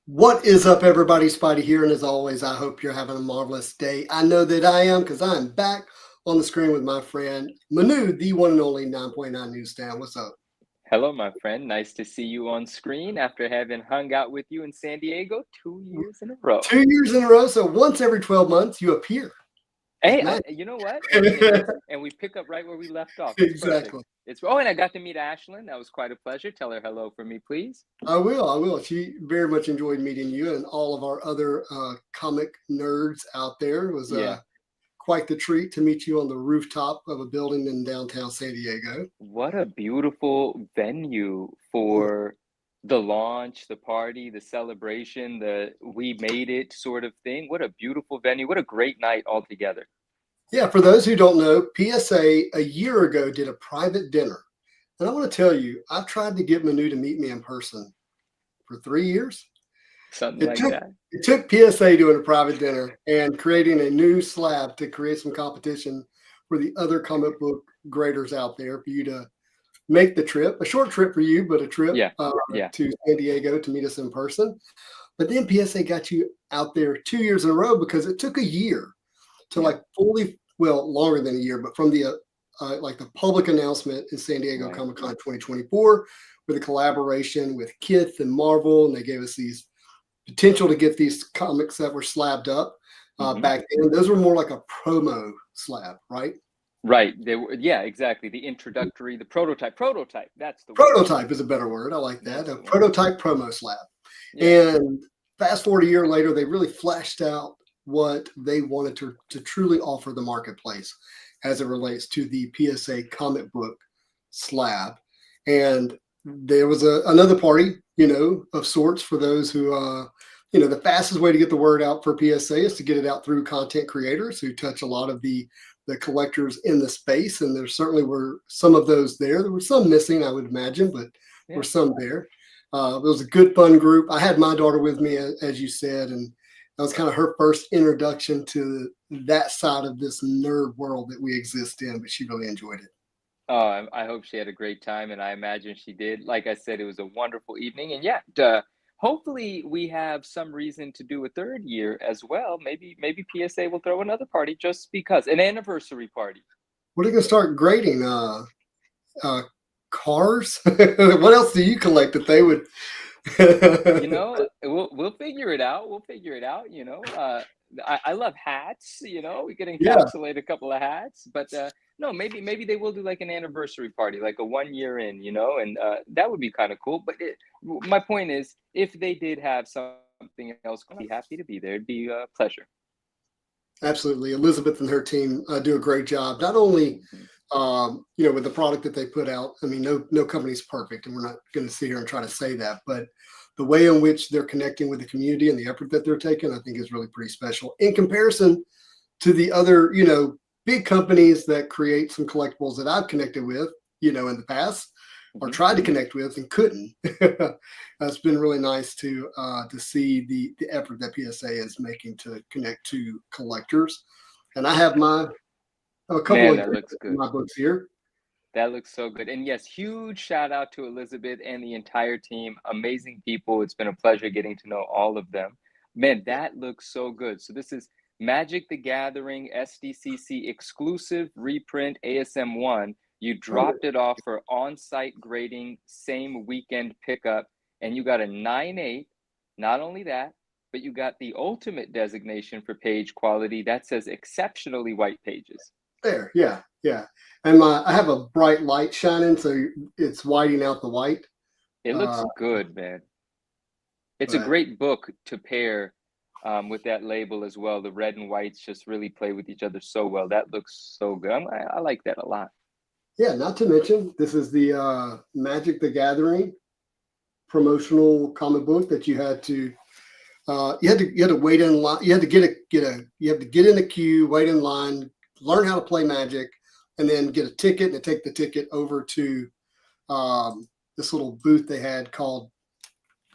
What is up, everybody? Spidey here, and as always, I hope you're having a marvelous day. I know that I am because I'm back on the screen with my friend Manu, the one and only 9.9 Newsstand. What's up? Hello, my friend. Nice to see you on screen after having hung out with you in San Diego 2 years in a row. 2 years in a row, so once every 12 months, you appear. Hey, you know what? And we pick up right where we left off. It's perfect. Exactly. And I got to meet Ashlyn. That was quite a pleasure. Tell her hello for me, please. I will. She very much enjoyed meeting you and all of our other comic nerds out there. It was Yeah. quite the treat to meet you on the rooftop of a building in downtown San Diego. What a beautiful venue for the launch, the party, the celebration, the we made it sort of thing. What a beautiful venue. What a great night altogether. Yeah, for those who don't know, PSA a year ago did a private dinner. And I want to tell you, I've tried to get Manu to meet me in person for 3 years. Something like that. It took PSA doing a private dinner and creating a new slab to create some competition for the other comic book graders out there for you to make the trip, a short trip for you, but a trip Yeah. to San Diego to meet us in person. But then PSA got you out there 2 years in a row because it took a year to longer than a year, but from the the public announcement in San Diego Right. Comic Con 2024 with a collaboration with Kith and Marvel, and they gave us these potential to get these comics that were slabbed up back then. Those were more like a promo slab, right? Right. They were, yeah, exactly. The introductory, the prototype. Prototype. That's the word. Prototype is a better word. I like that. A prototype promo slab. Yeah. And fast forward a year later, they really flashed out what they wanted to truly offer the marketplace as it relates to the PSA comic book slab. And there was another party, of sorts for those who, the fastest way to get the word out for PSA is to get it out through content creators who touch a lot of the collectors in the space. And there certainly were some of those there. There were some missing, I would imagine, but there were some there. It was a good, fun group. I had my daughter with me, as you said, and that was kind of her first introduction to that side of this nerd world that we exist in, but she really enjoyed it. Oh, I hope she had a great time, and I imagine she did. Like I said, it was a wonderful evening, and yeah, hopefully we have some reason to do a third year as well. Maybe PSA will throw another party just because an anniversary party. What are you going to start grading? Cars? What else do you collect that they would? We'll figure it out. We'll figure it out. I love hats. We could encapsulate a couple of hats, but no, maybe they will do like an anniversary party, like a 1 year in, and that would be kind of cool. But my point is, if they did have something else, I'd be happy to be there. It'd be a pleasure. Absolutely. Elizabeth and her team do a great job, not only with the product that they put out. I mean, no company's perfect, and we're not going to sit here and try to say that, but the way in which they're connecting with the community and the effort that they're taking, I think is really pretty special in comparison to the other, big companies that create some collectibles that I've connected with, in the past or tried to connect with and couldn't. It's been really nice to see the effort that PSA is making to connect to collectors. And I have a couple of my books here. That looks so good. And yes, huge shout out to Elizabeth and the entire team. Amazing people. It's been a pleasure getting to know all of them. Man, that looks so good. So this is Magic the Gathering SDCC exclusive reprint ASM1. You dropped it off for on-site grading, same weekend pickup, and you got a 9.8. Not only that, but you got the ultimate designation for page quality that says exceptionally white pages. There, yeah. And I have a bright light shining, so it's whiting out the white. It looks good, man. It's a great book to pair with that label as well. The red and whites just really play with each other so well. That looks so good. I like that a lot. Yeah, not to mention, this is the Magic the Gathering promotional comic book that you had to wait in line. You had to get in a queue, wait in line, learn how to play Magic, and then get a ticket and take the ticket over to this little booth they had called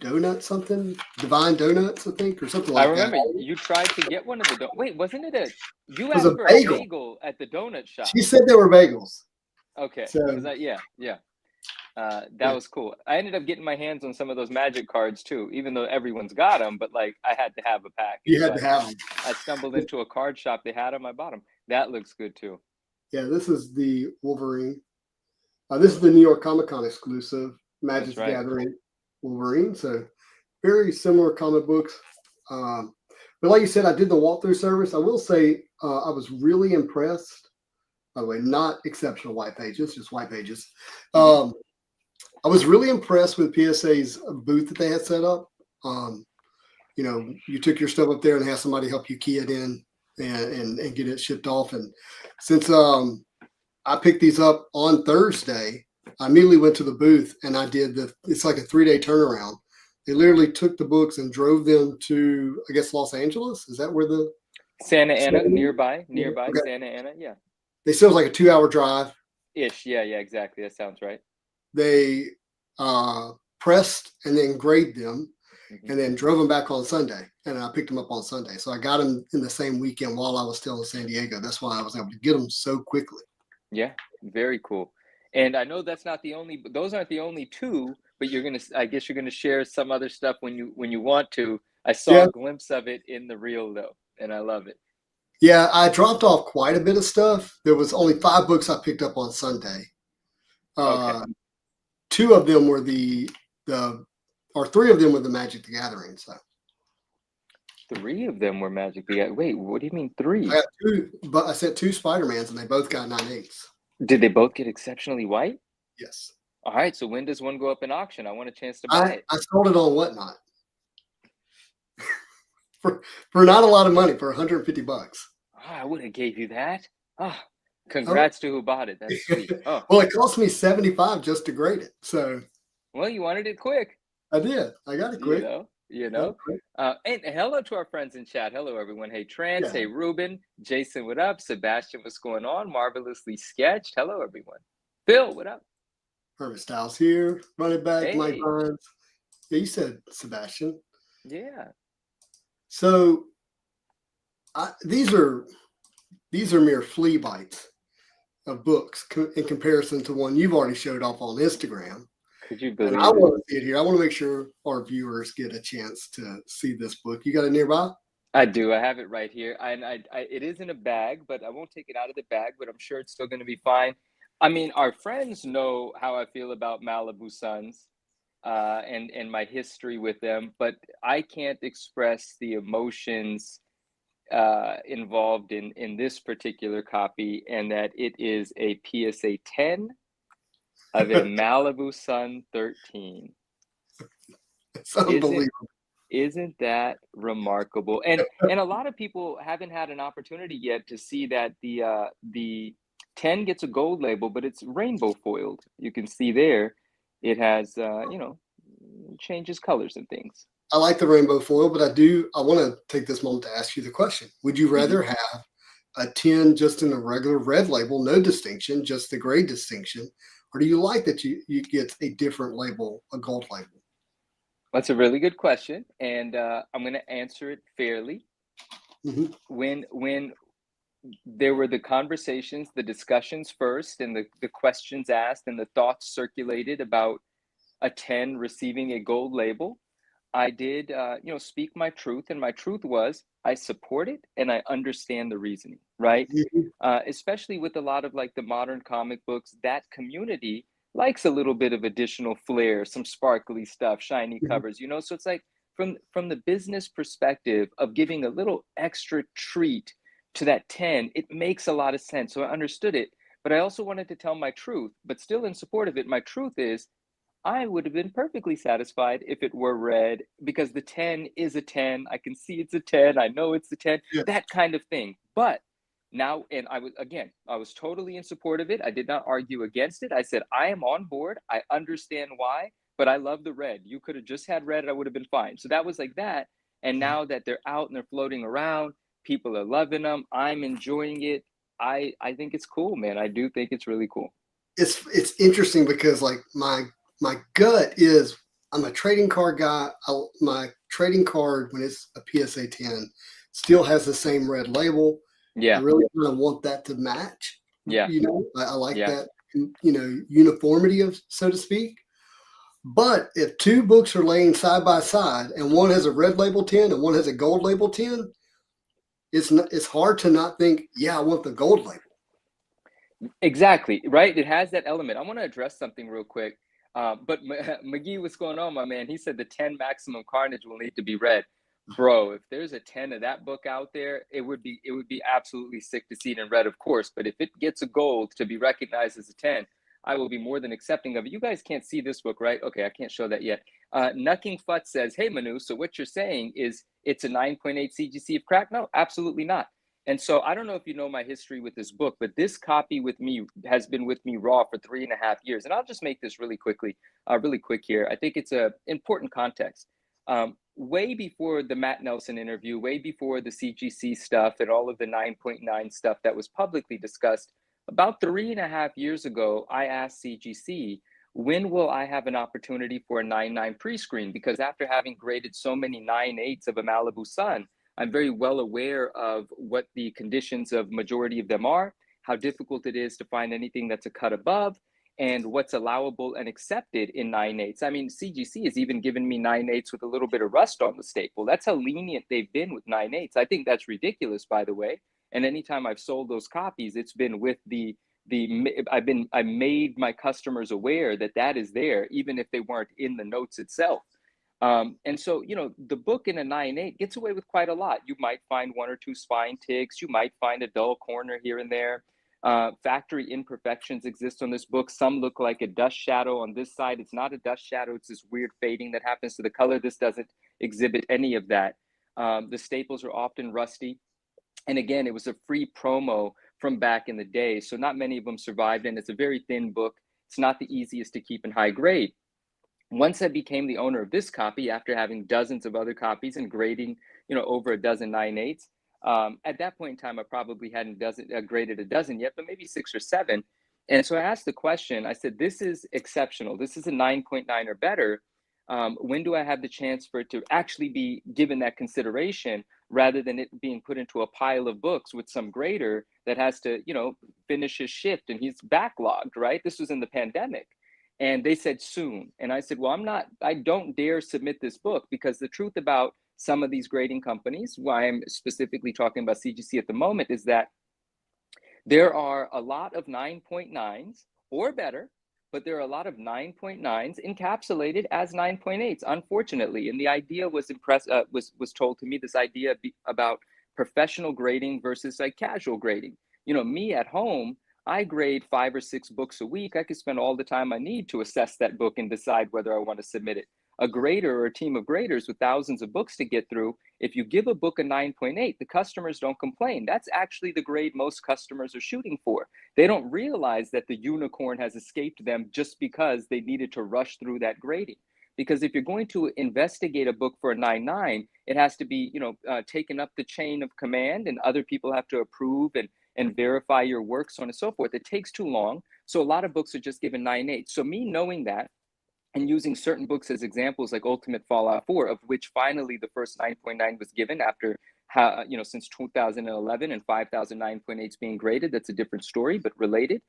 Donut something, Divine Donuts, I think, or something like that. I remember you tried to get one of the Wait, wasn't it you asked for a bagel at the donut shop? She said there were bagels. Okay. So, yeah. That was cool. I ended up getting my hands on some of those Magic cards too, even though everyone's got them. But like, I had to have a pack, You so had to have them. I stumbled into a card shop. They had them. I bought them. That looks good too. Yeah, this is the Wolverine. This is the New York Comic Con exclusive Magic the right. Gathering Wolverine. So very similar comic books. But like you said, I did the walkthrough service. I will say I was really impressed. By the way, not exceptional white pages, just white pages. I was really impressed with PSA's booth that they had set up. You know, you took your stuff up there and had somebody help you key it in and get it shipped off. And since I picked these up on Thursday, I immediately went to the booth and I did it's like a 3-day turnaround. They literally took the books and drove them to, I guess, Los Angeles. Is that where the Santa Ana, nearby, okay. Santa Ana, yeah. They said it was like a 2-hour drive. Ish, yeah, exactly. That sounds right. They pressed and then graded them and then drove them back on Sunday. And I picked them up on Sunday. So I got them in the same weekend while I was still in San Diego. That's why I was able to get them so quickly. Yeah, very cool. And I know those aren't the only two, but I guess you're gonna share some other stuff when you want to. I saw a glimpse of it in the reel though, and I love it. Yeah, I dropped off quite a bit of stuff. There was only 5 books I picked up on Sunday. Okay. 2 of them were 3 of them were the Magic the Gathering. So 3 of them were Magic the Gathering. Wait, what do you mean 3? I got 2, but I sent 2 Spider-Mans and they both got 9/8. Did they both get exceptionally white? Yes. All right. So when does one go up in auction? I want a chance to buy it. I sold it on Whatnot for not a lot of money, for $150. Oh, I would have gave you that. Oh, congrats to who bought it. That's sweet. Oh. Well, it cost me $75 just to grade it. So. Well, you wanted it quick. I did. I got it quick. You know. And hello to our friends in chat. Hello, everyone. Hey, Trance. Yeah. Hey, Ruben. Jason, what up? Sebastian, what's going on? Marvelously sketched. Hello, everyone. Phil, what up? Hermit Styles here. Running back, hey. Mike Barnes. Yeah, you said Sebastian. Yeah. So these are mere flea bites of books in comparison to one you've already showed off on Instagram. Could you believe it? I want to see it here. I want to make sure our viewers get a chance to see this book. You got it nearby? I do. I have it right here. And it is in a bag, but I won't take it out of the bag, but I'm sure it's still going to be fine. I mean, our friends know how I feel about Malibu Suns and my history with them, but I can't express the emotions involved in this particular copy, and that it is a PSA 10 of a Malibu Sun 13. It's unbelievable. Isn't that remarkable? And a lot of people haven't had an opportunity yet to see that the 10 gets a gold label, but it's rainbow foiled. You can see there it has changes colors and things. I like the rainbow foil, but I want to take this moment to ask you the question. Would you rather have a 10 just in a regular red label, no distinction, just the grade distinction, or do you like that you get a different label, a gold label? That's a really good question, and I'm going to answer it fairly. When there were the conversations, the discussions first, and the questions asked, and the thoughts circulated about a 10 receiving a gold label, I did, speak my truth, and my truth was I support it and I understand the reasoning, right? Especially with a lot of like the modern comic books, that community likes a little bit of additional flair, some sparkly stuff, shiny covers, so it's like from the business perspective of giving a little extra treat to that 10, it makes a lot of sense. So I understood it, but I also wanted to tell my truth, but still in support of it. My truth is I would have been perfectly satisfied if it were red, because the 10 is a 10. I can see it's a 10. I know it's a 10, that kind of thing. But now, and I was totally in support of it. I did not argue against it. I said, I am on board. I understand why, but I love the red. You could have just had red and I would have been fine. So that was like that. And now that they're out and they're floating around, people are loving them. I'm enjoying it. I think it's cool, man. I do think it's really cool. It's interesting because like my gut is I'm a trading card guy. My trading card, when it's a PSA 10, still has the same red label. Yeah. I really kind of want that to match. Yeah. I like that uniformity of, so to speak. But if two books are laying side by side and one has a red label 10 and one has a gold label 10, it's hard to not think, yeah, I want the gold label. Exactly, right? It has that element. I want to address something real quick. But McGee, what's going on, my man? He said the 10 Maximum Carnage will need to be read. Bro, if there's a 10 of that book out there, it would be absolutely sick to see it in red, of course. But if it gets a gold to be recognized as a 10, I will be more than accepting of it. You guys can't see this book, right? Okay, I can't show that yet. Nucking Fut says, hey, Manu, so what you're saying is it's a 9.8 CGC of crack? No, absolutely not. And so I don't know if you know my history with this book, but this copy with me has been with me raw for 3.5 years. And I'll just make this really quick here. I think it's a important context. Way before the Matt Nelson interview, way before the CGC stuff and all of the 9.9 stuff that was publicly discussed, about 3.5 years ago, I asked CGC, when will I have an opportunity for a 9.9 pre-screen? Because after having graded so many 9.8s of a Malibu Sun, I'm very well aware of what the conditions of majority of them are, how difficult it is to find anything that's a cut above, and what's allowable and accepted in 9.8s. I mean, CGC has even given me 9.8s with a little bit of rust on the staple. That's how lenient they've been with 9.8s. I think that's ridiculous, by the way. And anytime I've sold those copies, it's been with I made my customers aware that that is there, even if they weren't in the notes itself. And so, the book in a 9.8 gets away with quite a lot. You might find one or two spine ticks. You might find a dull corner here and there. Factory imperfections exist on this book. Some look like a dust shadow on this side. It's not a dust shadow. It's this weird fading that happens to the color. This doesn't exhibit any of that. The staples are often rusty. And again, it was a free promo from back in the day. So not many of them survived. And it's a very thin book. It's not the easiest to keep in high grade. Once I became the owner of this copy, after having dozens of other copies and grading, over a dozen 9.8s, at that point in time, I probably hadn't graded a dozen yet, but maybe 6 or 7. And so I asked the question, I said, this is exceptional. This is a 9.9 or better. When do I have the chance for it to actually be given that consideration rather than it being put into a pile of books with some grader that has to, finish his shift and he's backlogged, right? This was in the pandemic. And they said soon. And I said, well, I don't dare submit this book, because the truth about some of these grading companies, why I'm specifically talking about CGC at the moment, is that there are a lot of 9.9s or better, but there are a lot of 9.9s encapsulated as 9.8s, unfortunately. And the idea was told to me, this idea about professional grading versus like casual grading. Me at home, I grade 5 or 6 books a week. I could spend all the time I need to assess that book and decide whether I want to submit it. A grader or a team of graders with thousands of books to get through, if you give a book a 9.8, the customers don't complain. That's actually the grade most customers are shooting for. They don't realize that the unicorn has escaped them just because they needed to rush through that grading. Because if you're going to investigate a book for a 9.9, it has to be, taken up the chain of command, and other people have to approve and verify your work, so on and so forth. It takes too long. So a lot of books are just given 9.8. So me knowing that and using certain books as examples, like Ultimate Fallout 4, of which finally the first 9.9 was given after, since 2011 and 5,000 9.8s being graded. That's a different story, but related.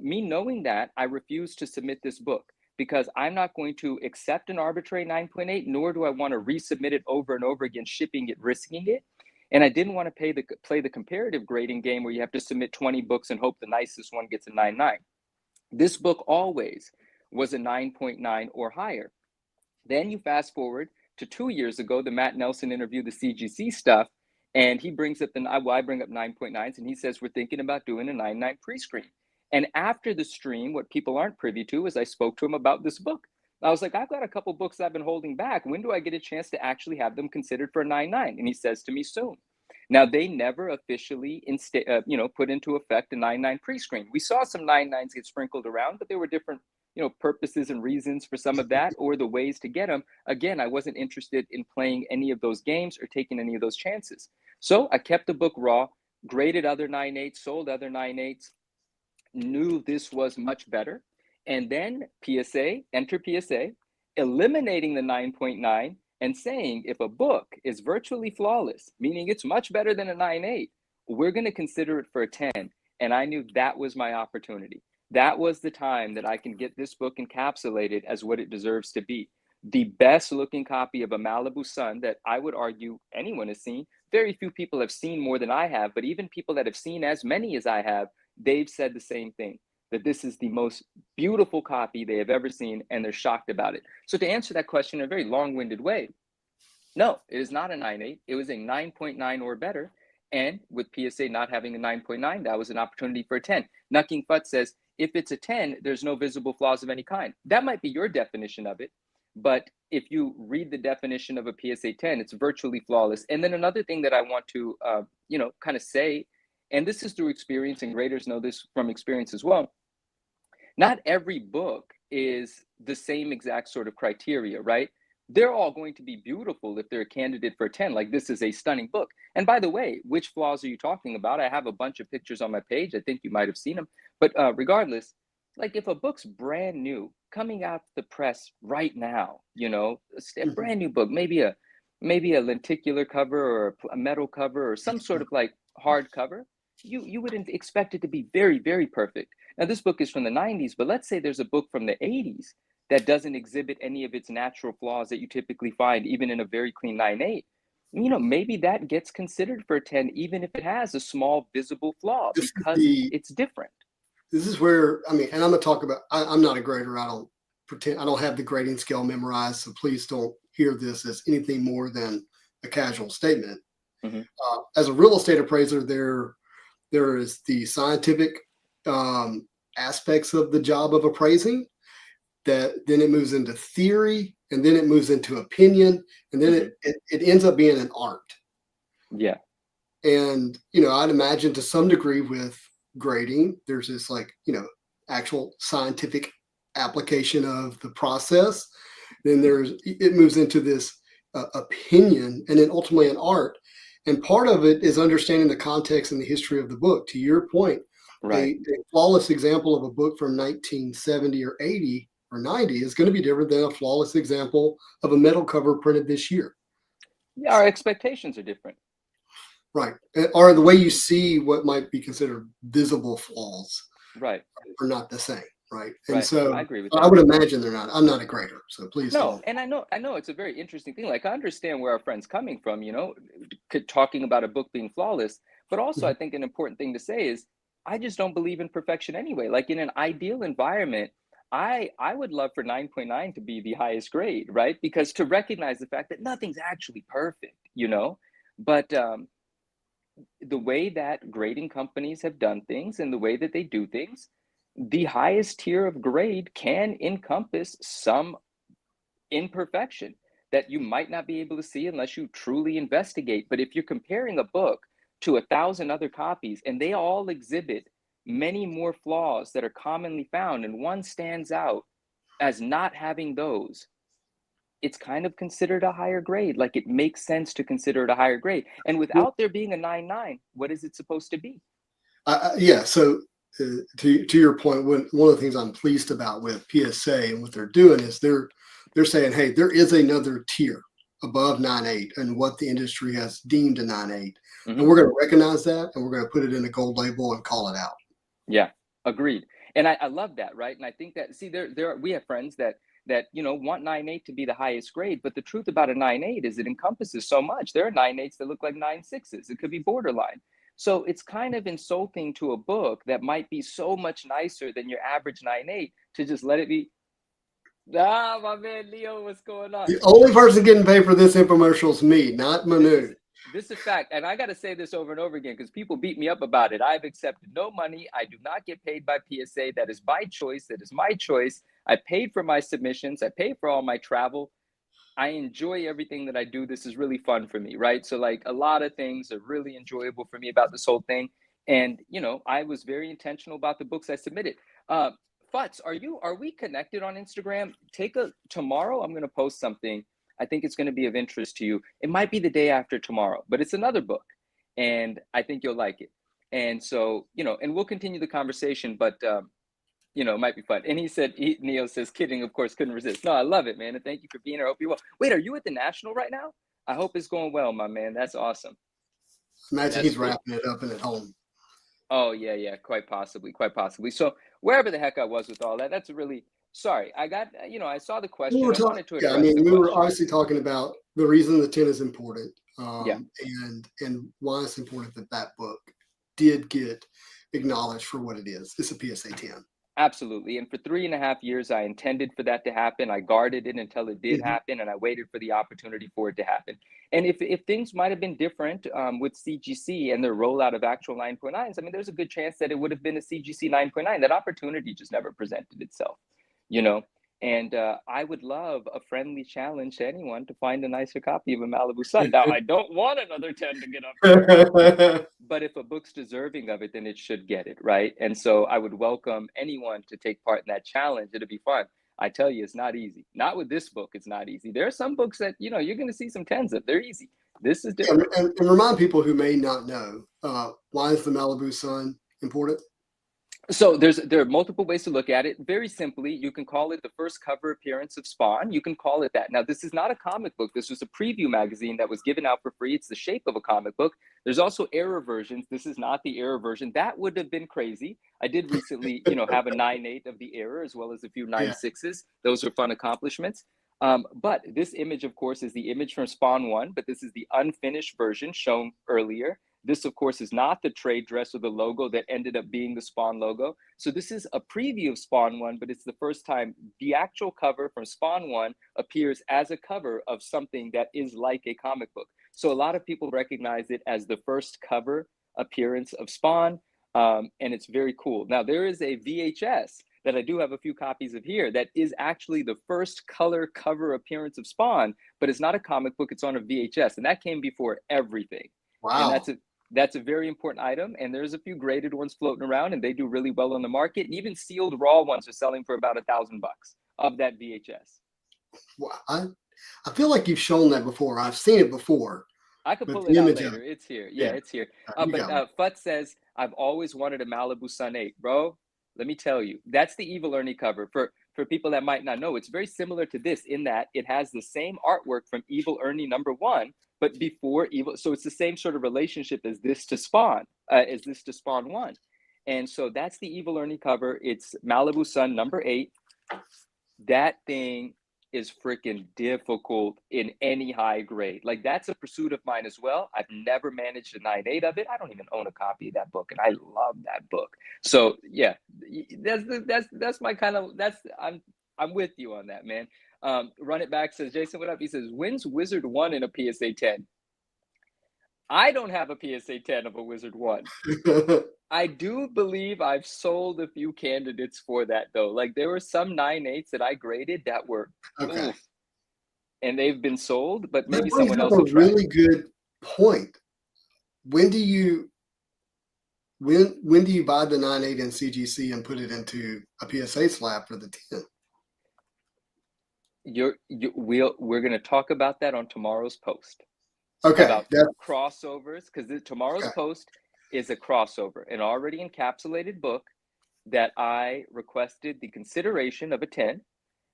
Me knowing that, I refuse to submit this book, because I'm not going to accept an arbitrary 9.8, nor do I want to resubmit it over and over again, shipping it, risking it. And I didn't want to play the comparative grading game where you have to submit 20 books and hope the nicest one gets a 9.9. This book always was a 9.9 or higher. Then you fast forward to 2 years ago, the Matt Nelson interview, the CGC stuff, and he brings up I bring up 9.9s, and he says, we're thinking about doing a 9.9 pre-screen. And after the stream, what people aren't privy to is I spoke to him about this book. I was like, I've got a couple books I've been holding back. When do I get a chance to actually have them considered for a 9.9? And he says to me, soon. Now, they never officially put into effect a 9.9 pre-screen. We saw some 9.9s get sprinkled around, but there were different purposes and reasons for some of that, or the ways to get them. Again, I wasn't interested in playing any of those games or taking any of those chances. So I kept the book raw, graded other 9.8s, sold other 9.8s, knew this was much better. And then enter PSA, eliminating the 9.9 and saying, if a book is virtually flawless, meaning it's much better than a 9.8, we're going to consider it for a 10. And I knew that was my opportunity. that was the time that I can get this book encapsulated as what it deserves to be. The best looking copy of a Malibu Sun that I would argue anyone has seen. Very few people have seen more than I have, but even people that have seen as many as I have, they've said the same thing, that this is the most beautiful copy they have ever seen, and they're shocked about it. So to answer that question in a very long-winded way, no, it is not a 9.8. It was a 9.9 or better. And with PSA not having a 9.9, that was an opportunity for a 10. Nucking Fut says, if it's a 10, there's no visible flaws of any kind. That might be your definition of it. But if you read the definition of a PSA 10, it's virtually flawless. And then another thing that I want to, kind of say, and this is through experience, and graders know this from experience as well. Not every book is the same exact sort of criteria, right? They're all going to be beautiful if they're a candidate for a 10. Like, this is a stunning book. And by the way, which flaws are you talking about? I have a bunch of pictures on my page. I think you might have seen them. But regardless, like, if a book's brand new, coming out the press right now, a brand new book, maybe a lenticular cover or a metal cover or some sort of like hard cover, you wouldn't expect it to be very, very perfect. Now, this book is from the 90s, but let's say there's a book from the 80s that doesn't exhibit any of its natural flaws that you typically find even in a very clean 9.8. Maybe that gets considered for a 10, even if it has a small visible flaw, because it's different. This is where, and I'm going to talk about, I'm not a grader. I don't have the grading scale memorized. So please don't hear this as anything more than a casual statement. Mm-hmm. As a real estate appraiser, there is the scientific aspects of the job of appraising, that then it moves into theory, and then it moves into opinion, and then it ends up being an art. Yeah. And, I'd imagine to some degree with grading, there's this actual scientific application of the process. Then it moves into this opinion, and then ultimately an art. And part of it is understanding the context and the history of the book. To your point, right. A flawless example of a book from 1970 or 80 or 90 is going to be different than a flawless example of a metal cover printed this year. Yeah, our expectations are different. Right. Or the way you see what might be considered visible flaws, right, are not the same. Right. And right. so I agree with that. I would imagine they're not. I'm not a grader, so please don't. And I know it's a very interesting thing. Like, I understand where our friend's coming from, talking about a book being flawless, but also I think an important thing to say is I just don't believe in perfection anyway. Like, in an ideal environment, I would love for 9.9 to be the highest grade, right? Because to recognize the fact that nothing's actually perfect, but the way that grading companies have done things and the way that they do things, the highest tier of grade can encompass some imperfection that you might not be able to see unless you truly investigate. But if you're comparing a book to 1,000 other copies and they all exhibit many more flaws that are commonly found, and one stands out as not having those, it's kind of considered a higher grade. Like, it makes sense to consider it a higher grade. And without there being a 9.9, what is it supposed to be? Yeah. So to your point, one of the things I'm pleased about with PSA and what they're doing is they're saying, hey, there is another tier above 9.8 and what the industry has deemed a 9.8. And we're going to recognize that, and we're going to put it in a gold label and call it out. Yeah, agreed. And I love that, right? And I think that, see, we have friends that want 9.8 to be the highest grade, but the truth about a 9.8 is it encompasses so much. There are 9.8s that look like 9.6s. It could be borderline. So it's kind of insulting to a book that might be so much nicer than your average 9.8 to just let it be. My man Leo, what's going on? The only person getting paid for this infomercial is me, not Manu. This is a fact. And I got to say this over and over again because people beat me up about it. I've accepted no money. I do not get paid by PSA. That is my choice. That is my choice. I paid for my submissions. I paid for all my travel. I enjoy everything that I do. This is really fun for me, right? So, like, a lot of things are really enjoyable for me about this whole thing. And, I was very intentional about the books I submitted. Futz, are we connected on Instagram? Tomorrow I'm going to post something. I think it's going to be of interest to you. It might be the day after tomorrow, but it's another book, and I think you'll like it. And so, and we'll continue the conversation, but, it might be fun. And Neo says, kidding, of course, couldn't resist. No, I love it, man. And thank you for being here. I hope you're well. Wait, are you at the National right now? I hope it's going well, my man. That's awesome. Imagine he's wrapping it up and at home. Oh, yeah, quite possibly. So wherever the heck I was with all that. That's really sorry. I got, I saw the We question. were I wanted to yeah, I address mean, the we were question. obviously talking about the reason the 10 is important, Yeah. and why it's important that that book did get acknowledged for what it is. It's a PSA 10. Absolutely. And for 3.5 years, I intended for that to happen. I guarded it until it did Mhm. happen, and I waited for the opportunity for it to happen. And if things might have been different with CGC and their rollout of actual 9.9s, I mean, there's a good chance that it would have been a CGC 9.9. That opportunity just never presented itself, you know? And I would love a friendly challenge to anyone to find a nicer copy of a Malibu Sun. Now, I don't want another 10 to get up there, but if a book's deserving of it, then it should get it, right? And so I would welcome anyone to take part in that challenge. It'll be fun. I tell you, it's not easy. Not with this book, it's not easy. There are some books that, you're going to see some 10s of. They're easy. This is different. And remind people who may not know, why is the Malibu Sun important? So there are multiple ways to look at it. Very simply, you can call it the first cover appearance of Spawn. You can call it that. Now, this is not a comic book. This was a preview magazine that was given out for free. It's the shape of a comic book. There's also error versions. This is not the error version. That would have been crazy. I did recently, have a 9.8 of the error as well as a few 9.6s. Those are fun accomplishments. But this image, of course, is the image from Spawn 1, but this is the unfinished version shown earlier. This, of course, is not the trade dress or the logo that ended up being the Spawn logo. So this is a preview of Spawn 1, but it's the first time the actual cover from Spawn 1 appears as a cover of something that is like a comic book. So a lot of people recognize it as the first cover appearance of Spawn, and it's very cool. Now, there is a VHS that I do have a few copies of here that is actually the first color cover appearance of Spawn, but it's not a comic book, it's on a VHS, and that came before everything. Wow. And that's a very important item, and there's a few graded ones floating around, and they do really well on the market. And even sealed raw ones are selling for about $1,000 of that VHS. Wow. I feel like you've shown that before. I've seen it before. I could pull it out later. It's here. Yeah, it's here. But Fut says, I've always wanted a Malibu Sun 8. Bro, let me tell you, that's the Evil Ernie cover. For people that might not know, it's very similar to this in that it has the same artwork from Evil Ernie #1, but before Evil. So it's the same sort of relationship as this to Spawn 1. And so that's the Evil Ernie cover. It's Malibu Sun #8. That thing is freaking difficult in any high grade. Like, that's a pursuit of mine as well. I've never managed a 9.8 of it. I don't even own a copy of that book, and I love that book. So yeah, that's my kind of, I'm with you on that, man. Run It Back says, Jason, what up? He says, when's Wizard 1 in a PSA 10? I don't have a PSA 10 of a Wizard 1. I do believe I've sold a few candidates for that, though. Like, there were some 9.8s that I graded that were oof, and they've been sold, but maybe someone else will try. Really good point. When do you buy the 9.8 in CGC and put it into a PSA slab for the 10? We're going to talk about that on tomorrow's post. Okay. About crossovers, because tomorrow's post is a crossover, an already encapsulated book that I requested the consideration of a 10.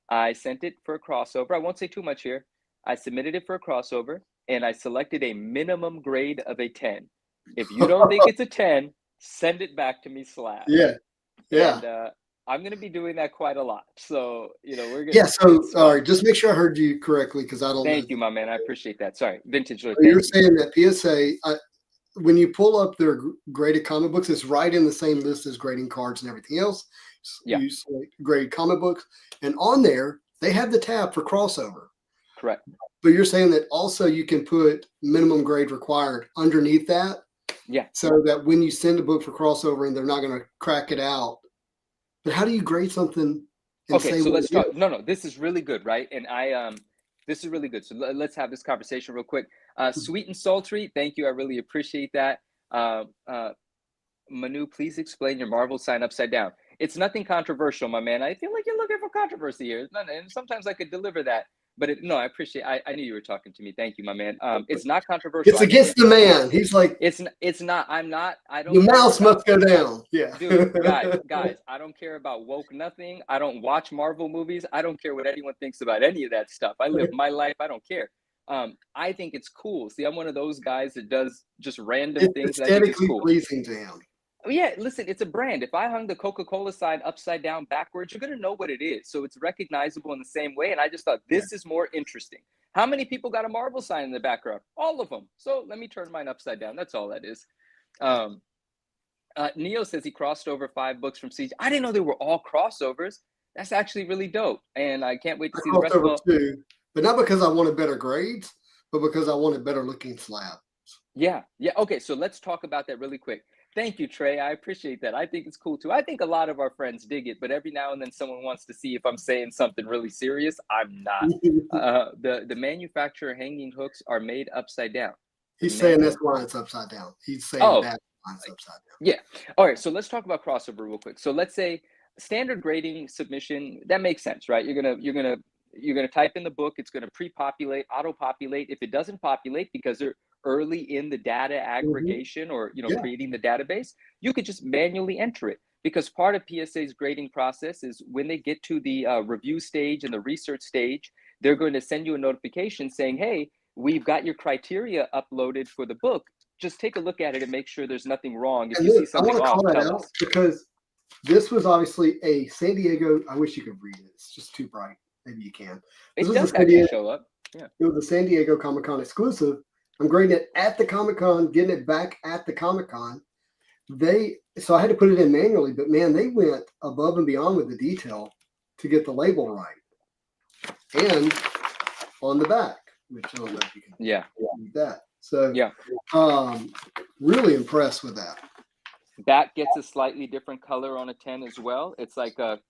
I sent it for a crossover. I won't say too much here. I submitted it for a crossover, and I selected a minimum grade of a 10. If you don't think it's a 10, send it back to me slab. Yeah. And I'm going to be doing that quite a lot. So, we're going to. Yeah. So, all right, just make sure I heard you correctly, because I don't know. Thank you, my man. I appreciate that. Sorry. Vintage. So you're saying that PSA, when you pull up their graded comic books, it's right in the same list as grading cards and everything else. Yeah. You select graded comic books, and on there, they have the tab for crossover. Correct. But you're saying that also you can put minimum grade required underneath that? Yeah. So that when you send a book for crossover and they're not going to crack it out. But how do you grade something? Okay, so let's talk. No, this is really good, right? And this is really good. So let's have this conversation real quick. Sweet and sultry, thank you. I really appreciate that. Manu, please explain your Marvel sign upside down. It's nothing controversial, my man. I feel like you're looking for controversy here. And sometimes I could deliver that. But no, I appreciate. I knew you were talking to me. Thank you, my man. It's not controversial. It's against the man. He's like, it's not. I'm not. I don't. The mouse must go down. Yeah, dude, guys. I don't care about woke nothing. I don't watch Marvel movies. I don't care what anyone thinks about any of that stuff. I live my life. I don't care. I think it's cool. See, I'm one of those guys that does just random things. It's aesthetically pleasing to him. Yeah, listen, it's a brand. If I hung the Coca-Cola sign upside down backwards, you're gonna know what it is. So it's recognizable in the same way. And I just thought Yeah. this is more interesting. How many people got a Marvel sign in the background? All of them. So let me turn mine upside down. That's all that is. Um, Neo says he crossed over 5 books from Siege. I didn't know they were all crossovers. That's actually really dope, and I can't wait to I see the crossed rest of over them. too, but not because I wanted better grades, but because I wanted better looking slab. Yeah, yeah. Okay, so let's talk about that really quick. Thank you, Trey. I appreciate that. I think it's cool too. I think a lot of our friends dig it, but every now and then someone wants to see if I'm saying something really serious. I'm not. The manufacturer hanging hooks are made upside down. The He's saying manu- that's why it's upside down. He's saying oh, that's why it's upside down. yeah. All right. So let's talk about crossover real quick. So let's say standard grading submission. That makes sense, right? You're gonna type in the book. It's gonna pre-populate, auto-populate. If it doesn't populate because they're early in the data Mhm. aggregation or Yeah. creating the database, you could just manually enter it. Because part of PSA's grading process is when they get to the review stage and the research stage, they're going to send you a notification saying, "Hey, we've got your criteria uploaded for the book. Just take a look at it and make sure there's nothing wrong. If And you see look, I want something to call off, that tell out us." because this was obviously a San Diego. I wish you could read it. It's just too bright. Maybe you can. This It was a does San actually Diego, show up. Yeah. it was a San Diego Comic Con exclusive. I'm grading it at the Comic Con, getting it back at the Comic Con. So I had to put it in manually, but man, they went above and beyond with the detail to get the label right. And on the back, which I don't know if you can Yeah. read that. So Yeah. really impressed with that. That gets a slightly different color on a 10 as well. It's like a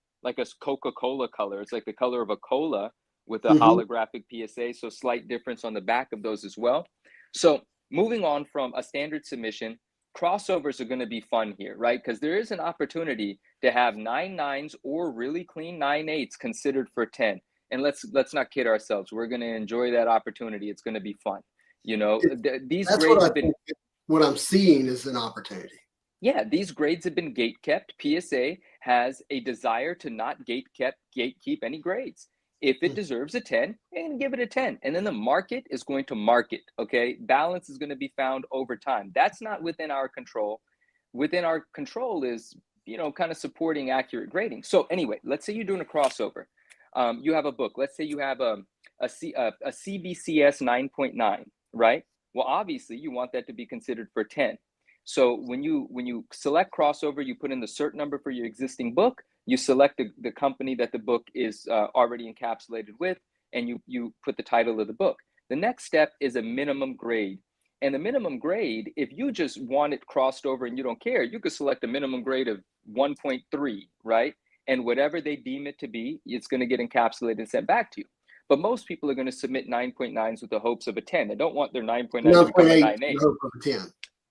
Coca-Cola color. It's like the color of a cola with a Mhm. holographic PSA. So slight difference on the back of those as well. So moving on from a standard submission, crossovers are going to be fun here, right? Because there is an opportunity to have 9.9s or really clean 9.8s considered for 10. And let's not kid ourselves. We're going to enjoy that opportunity. It's going to be fun. These That's what grades I have been think. What I'm seeing is an opportunity. Yeah, these grades have been gate kept. PSA has a desire to not gatekeep any grades. If it deserves a 10, and give it a 10. And then the market is going to market, okay? Balance is going to be found over time. That's not within our control. Within our control is, kind of supporting accurate grading. So anyway, let's say you're doing a crossover. You have a book. Let's say you have a CBCS 9.9, right? Well, obviously you want that to be considered for 10. So when you select crossover, you put in the cert number for your existing book, you select the company that the book is already encapsulated with, and you put the title of the book. The next step is a minimum grade. And the minimum grade, if you just want it crossed over and you don't care, you could select a minimum grade of 1.3, right? And whatever they deem it to be, it's going to get encapsulated and sent back to you. But most people are going to submit 9.9s with the hopes of a 10. They don't want their 9.9 to become a 9.8. The hope of a 10.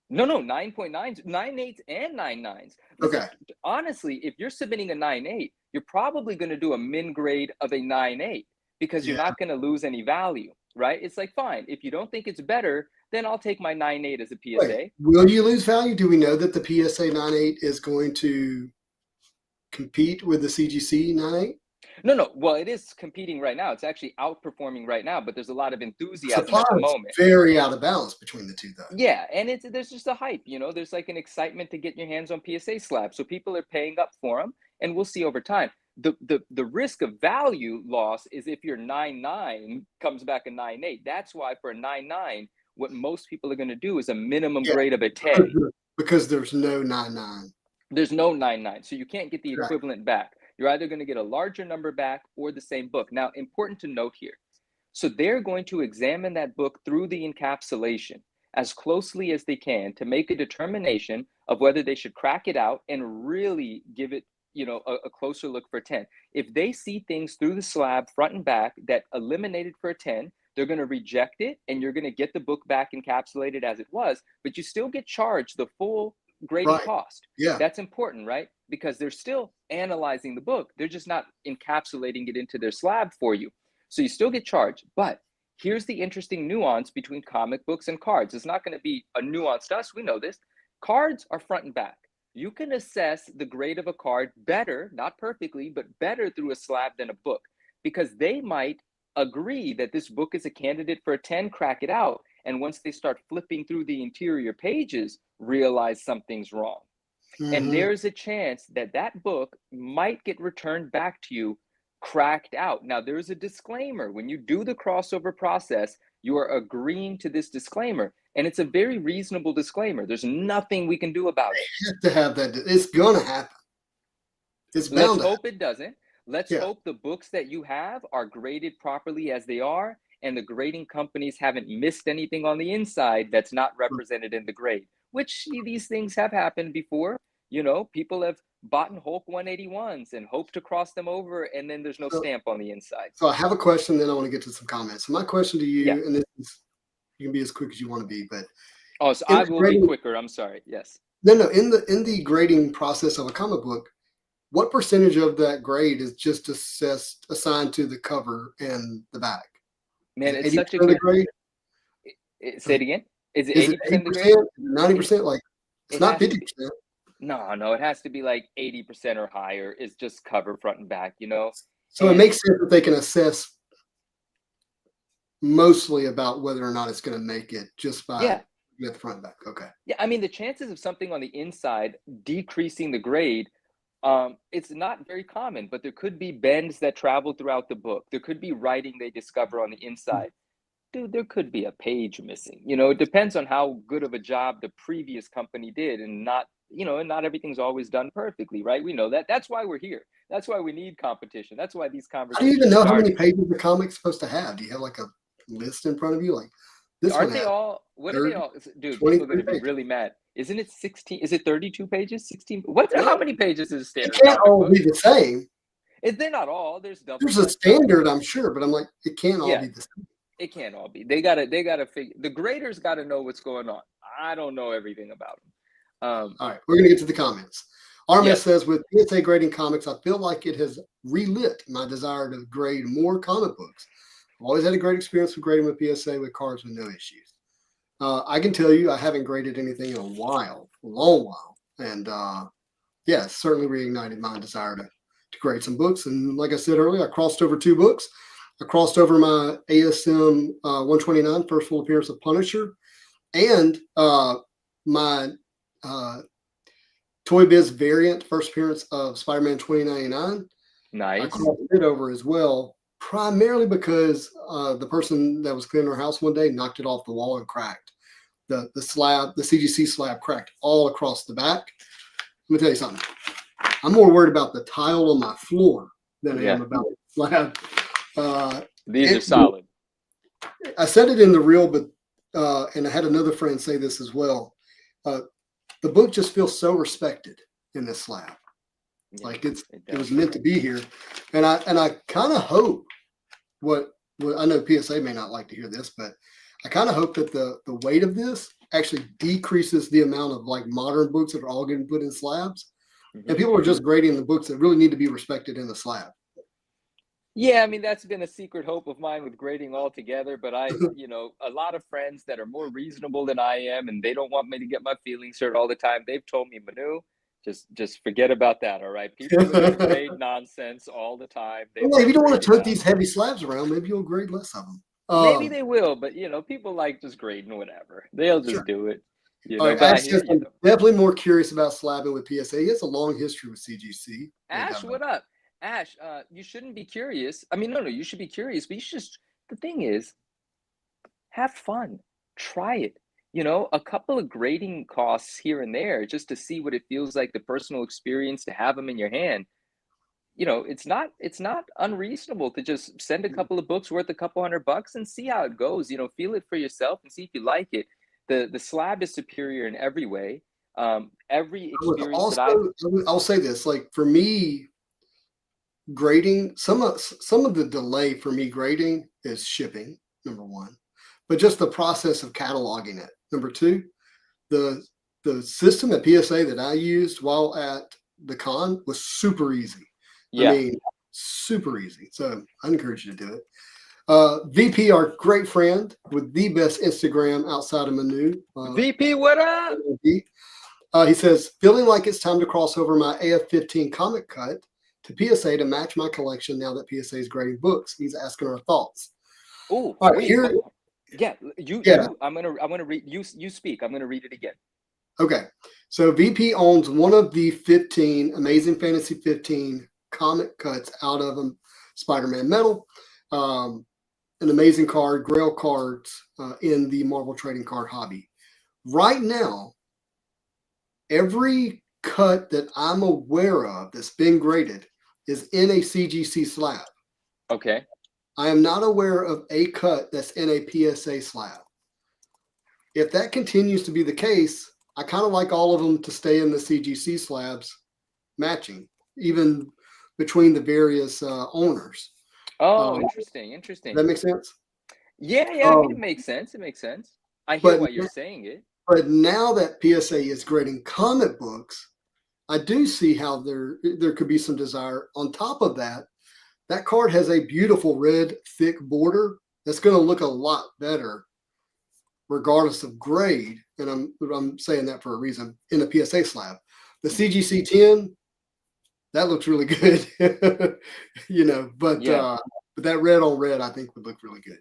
No, 9.9s, 9.8s, and 9.9s. Listen, Okay. honestly, if you're submitting a 9.8, you're probably going to do a min grade of a 9.8 because you're Yeah. not going to lose any value, right? It's like, fine, if you don't think it's better, then I'll take my 9.8 as a PSA. Wait, will you lose value? Do we know that the PSA 9.8 is going to compete with the CGC 9.8? No. Well, it is competing right now. It's actually outperforming right now, but there's a lot of enthusiasm Supply at the is moment. very out of balance between the two, though. Yeah, and there's just a hype, there's like an excitement to get your hands on PSA slabs. So people are paying up for them, and we'll see over time. The risk of value loss is if your 9.9 comes back a 9.8. That's why for a 9.9, what most people are going to do is a minimum grade of a 10. Because there's no 9.9. There's no 9.9, so you can't get the Right. equivalent back. You're either going to get a larger number back or the same book. Now, important to note here. So they're going to examine that book through the encapsulation as closely as they can to make a determination of whether they should crack it out and really give it, a closer look for 10. If they see things through the slab front and back that eliminated for a 10, they're going to reject it and you're going to get the book back encapsulated as it was, but you still get charged the full grading cost. Yeah. That's important, right? Because they're still analyzing the book. They're just not encapsulating it into their slab for you. So you still get charged. But here's the interesting nuance between comic books and cards. It's not going to be a nuance to us. We know this. Cards are front and back. You can assess the grade of a card better, not perfectly, but better through a slab than a book, because they might agree that this book is a candidate for a 10, crack it out. And once they start flipping through the interior pages, realize something's wrong. And Mm-hmm. there's a chance that that book might get returned back to you cracked out. Now, there's a disclaimer. When you do the crossover process, you are agreeing to this disclaimer. And it's a very reasonable disclaimer. There's nothing we can do about it. Have to have that. It's gonna happen. It's Let's bound to happen. hope it doesn't. Let's Yeah. hope the books that you have are graded properly as they are, and the grading companies haven't missed anything on the inside that's not represented in the grade, which these things have happened before. You know, people have bought Hulk 181s and hope to cross them over, and then there's no So, stamp on the inside. so I have a question, then I want to get to some comments. So my question to you, Yeah. and this is, you can be as quick as you want to be, but Oh, so in I the will be grading, quicker. I'm sorry. Yes. no, in the grading process of a comic book, what percentage of that grade is just assigned to the cover and the back? Man, Is it it's such a 80% of the good. grade? Say it again. Is it Is it 80% of the grade? 80%? 90%? Like it's It not has to be. 50%. No, it has to be like 80% or higher. It's just cover front and back, you know? So it And makes sense that they can assess mostly about whether or not it's going to make it just by yeah, the front and back. Okay. yeah. I mean, the chances of something on the inside decreasing the grade, it's not very common, but there could be bends that travel throughout the book. There could be writing they discover on the inside. Dude, there could be a page missing. You know, it depends on how good of a job the previous company did, and not everything's always done perfectly, right? We know that. That's why we're here. That's why we need competition. That's why these How do you even conversations know how many started. pages the comic's supposed to have? Do you have like a list in front of you? Like this one Aren't they has all? What are they 30, all? Dude, people are 23 going to be pages. really mad. Isn't it 16? Is it 32 pages? 16? What? No, How many pages is a it standard can't comic all book? be the same. They're not all. There's double There's a sided comic standard, books. I'm sure, but I'm like, it can't all Yeah, be the same. it can't all be. They gotta figure. The graders got to know what's going on. I don't know everything about them. All right, we're going to get to the comments. Armis Yes. says, with PSA grading comics, I feel like it has relit my desire to grade more comic books. I've always had a great experience with grading with PSA with cards with no issues. I can tell you I haven't graded anything in a while, a long while. And yeah, it certainly reignited my desire to grade some books. And like I said earlier, I crossed over 2 books. I crossed over my ASM 129, first full appearance of Punisher, and my Toy Biz variant, first appearance of Spider-Man 2099. I Nice. crossed it over as well, primarily because the person that was cleaning our house one day knocked it off the wall and cracked. The slab, the CGC slab cracked all across the back. Let me tell you something. I'm more worried about the tile on my floor than I am Yeah. about the slab. These are solid. I said it in the reel, but and I had another friend say this as well. The book just feels so respected in this slab. Yeah, Like it does. was meant to be here, and I kind of hope what I know PSA may not like to hear this, but I kind of hope that the weight of this actually decreases the amount of like modern books that are all getting put in slabs, Mhm. and people are just grading the books that really need to be respected in the slab. Yeah, I mean, that's been a secret hope of mine with grading altogether. But a lot of friends that are more reasonable than I am, and they don't want me to get my feelings hurt all the time. They've told me, Manu, just forget about that. All right, people are going to grade nonsense all the time. They Well, if love you don't want to grading tote these nonsense. heavy slabs around, maybe you'll grade less of them. Maybe they will, but people like just grading whatever. They'll Sure. just do it. All right, But I Ash hear says, you I'm though. definitely more curious about slabbing with PSA. He has a long history with CGC. Ash, what up? Ash, you shouldn't be curious. I mean, no, you should be curious, but you should just, the thing is, have fun. Try it. A couple of grading costs here and there just to see what it feels like, the personal experience to have them in your hand. It's not unreasonable to just send a couple of books worth a couple $100 and see how it goes. Feel it for yourself and see if you like it. The slab is superior in every way. Every experience that I'll say this, like for me, grading some of the delay for me grading is shipping, number one, but just the process of cataloging it. Number two, the system at PSA that I used while at the con was super easy. I yeah. mean, super easy. So I encourage you to do it. VP, our great friend with the best Instagram outside of Manu. VP, what up? He says, feeling like it's time to cross over my AF-15 comic cut to PSA to match my collection now that PSA is grading books. He's asking our thoughts. Oh, all right, wait. here. Yeah, Yeah. I'm gonna read. You speak. I'm gonna read it again. Okay. So VP owns one of the 15 Amazing Fantasy 15 comic cuts out of Spider-Man metal. An amazing card, Grail cards in the Marvel trading card hobby. Right now, every cut that I'm aware of that's been graded is in a CGC slab. Okay. I am not aware of a cut that's in a PSA slab. If that continues to be the case, I kind of like all of them to stay in the CGC slabs matching, even between the various owners. Oh, interesting. Does that make sense? Yeah, I mean, it makes sense. It makes sense. I hear But why you're saying it. But now that PSA is grading comic books, I do see how there could be some desire. On top of that, that card has a beautiful red thick border that's going to look a lot better regardless of grade. And I'm saying that for a reason in the PSA slab. The CGC 10, that looks really good. But that red on red I think would look really good.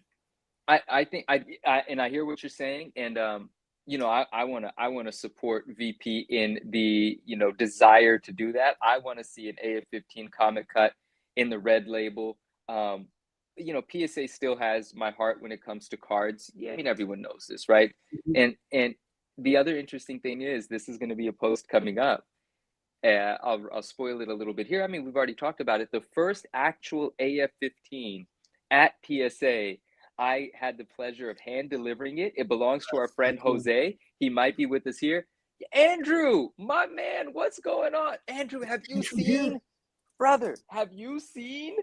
I think I hear what you're saying, and I want to support VP in the desire to do that. I want to see an AF-15 comic cut in the red label. PSA still has my heart when it comes to cards. Yeah, I mean, everyone knows this, right? Mm-hmm. And the other interesting thing is this is going to be a post coming up. I'll spoil it a little bit here. I mean, we've already talked about it. The first actual AF-15 at PSA, I had the pleasure of hand delivering it. It belongs to our friend Jose. He might be with us here. Andrew, my man, what's going on? Andrew, have you seen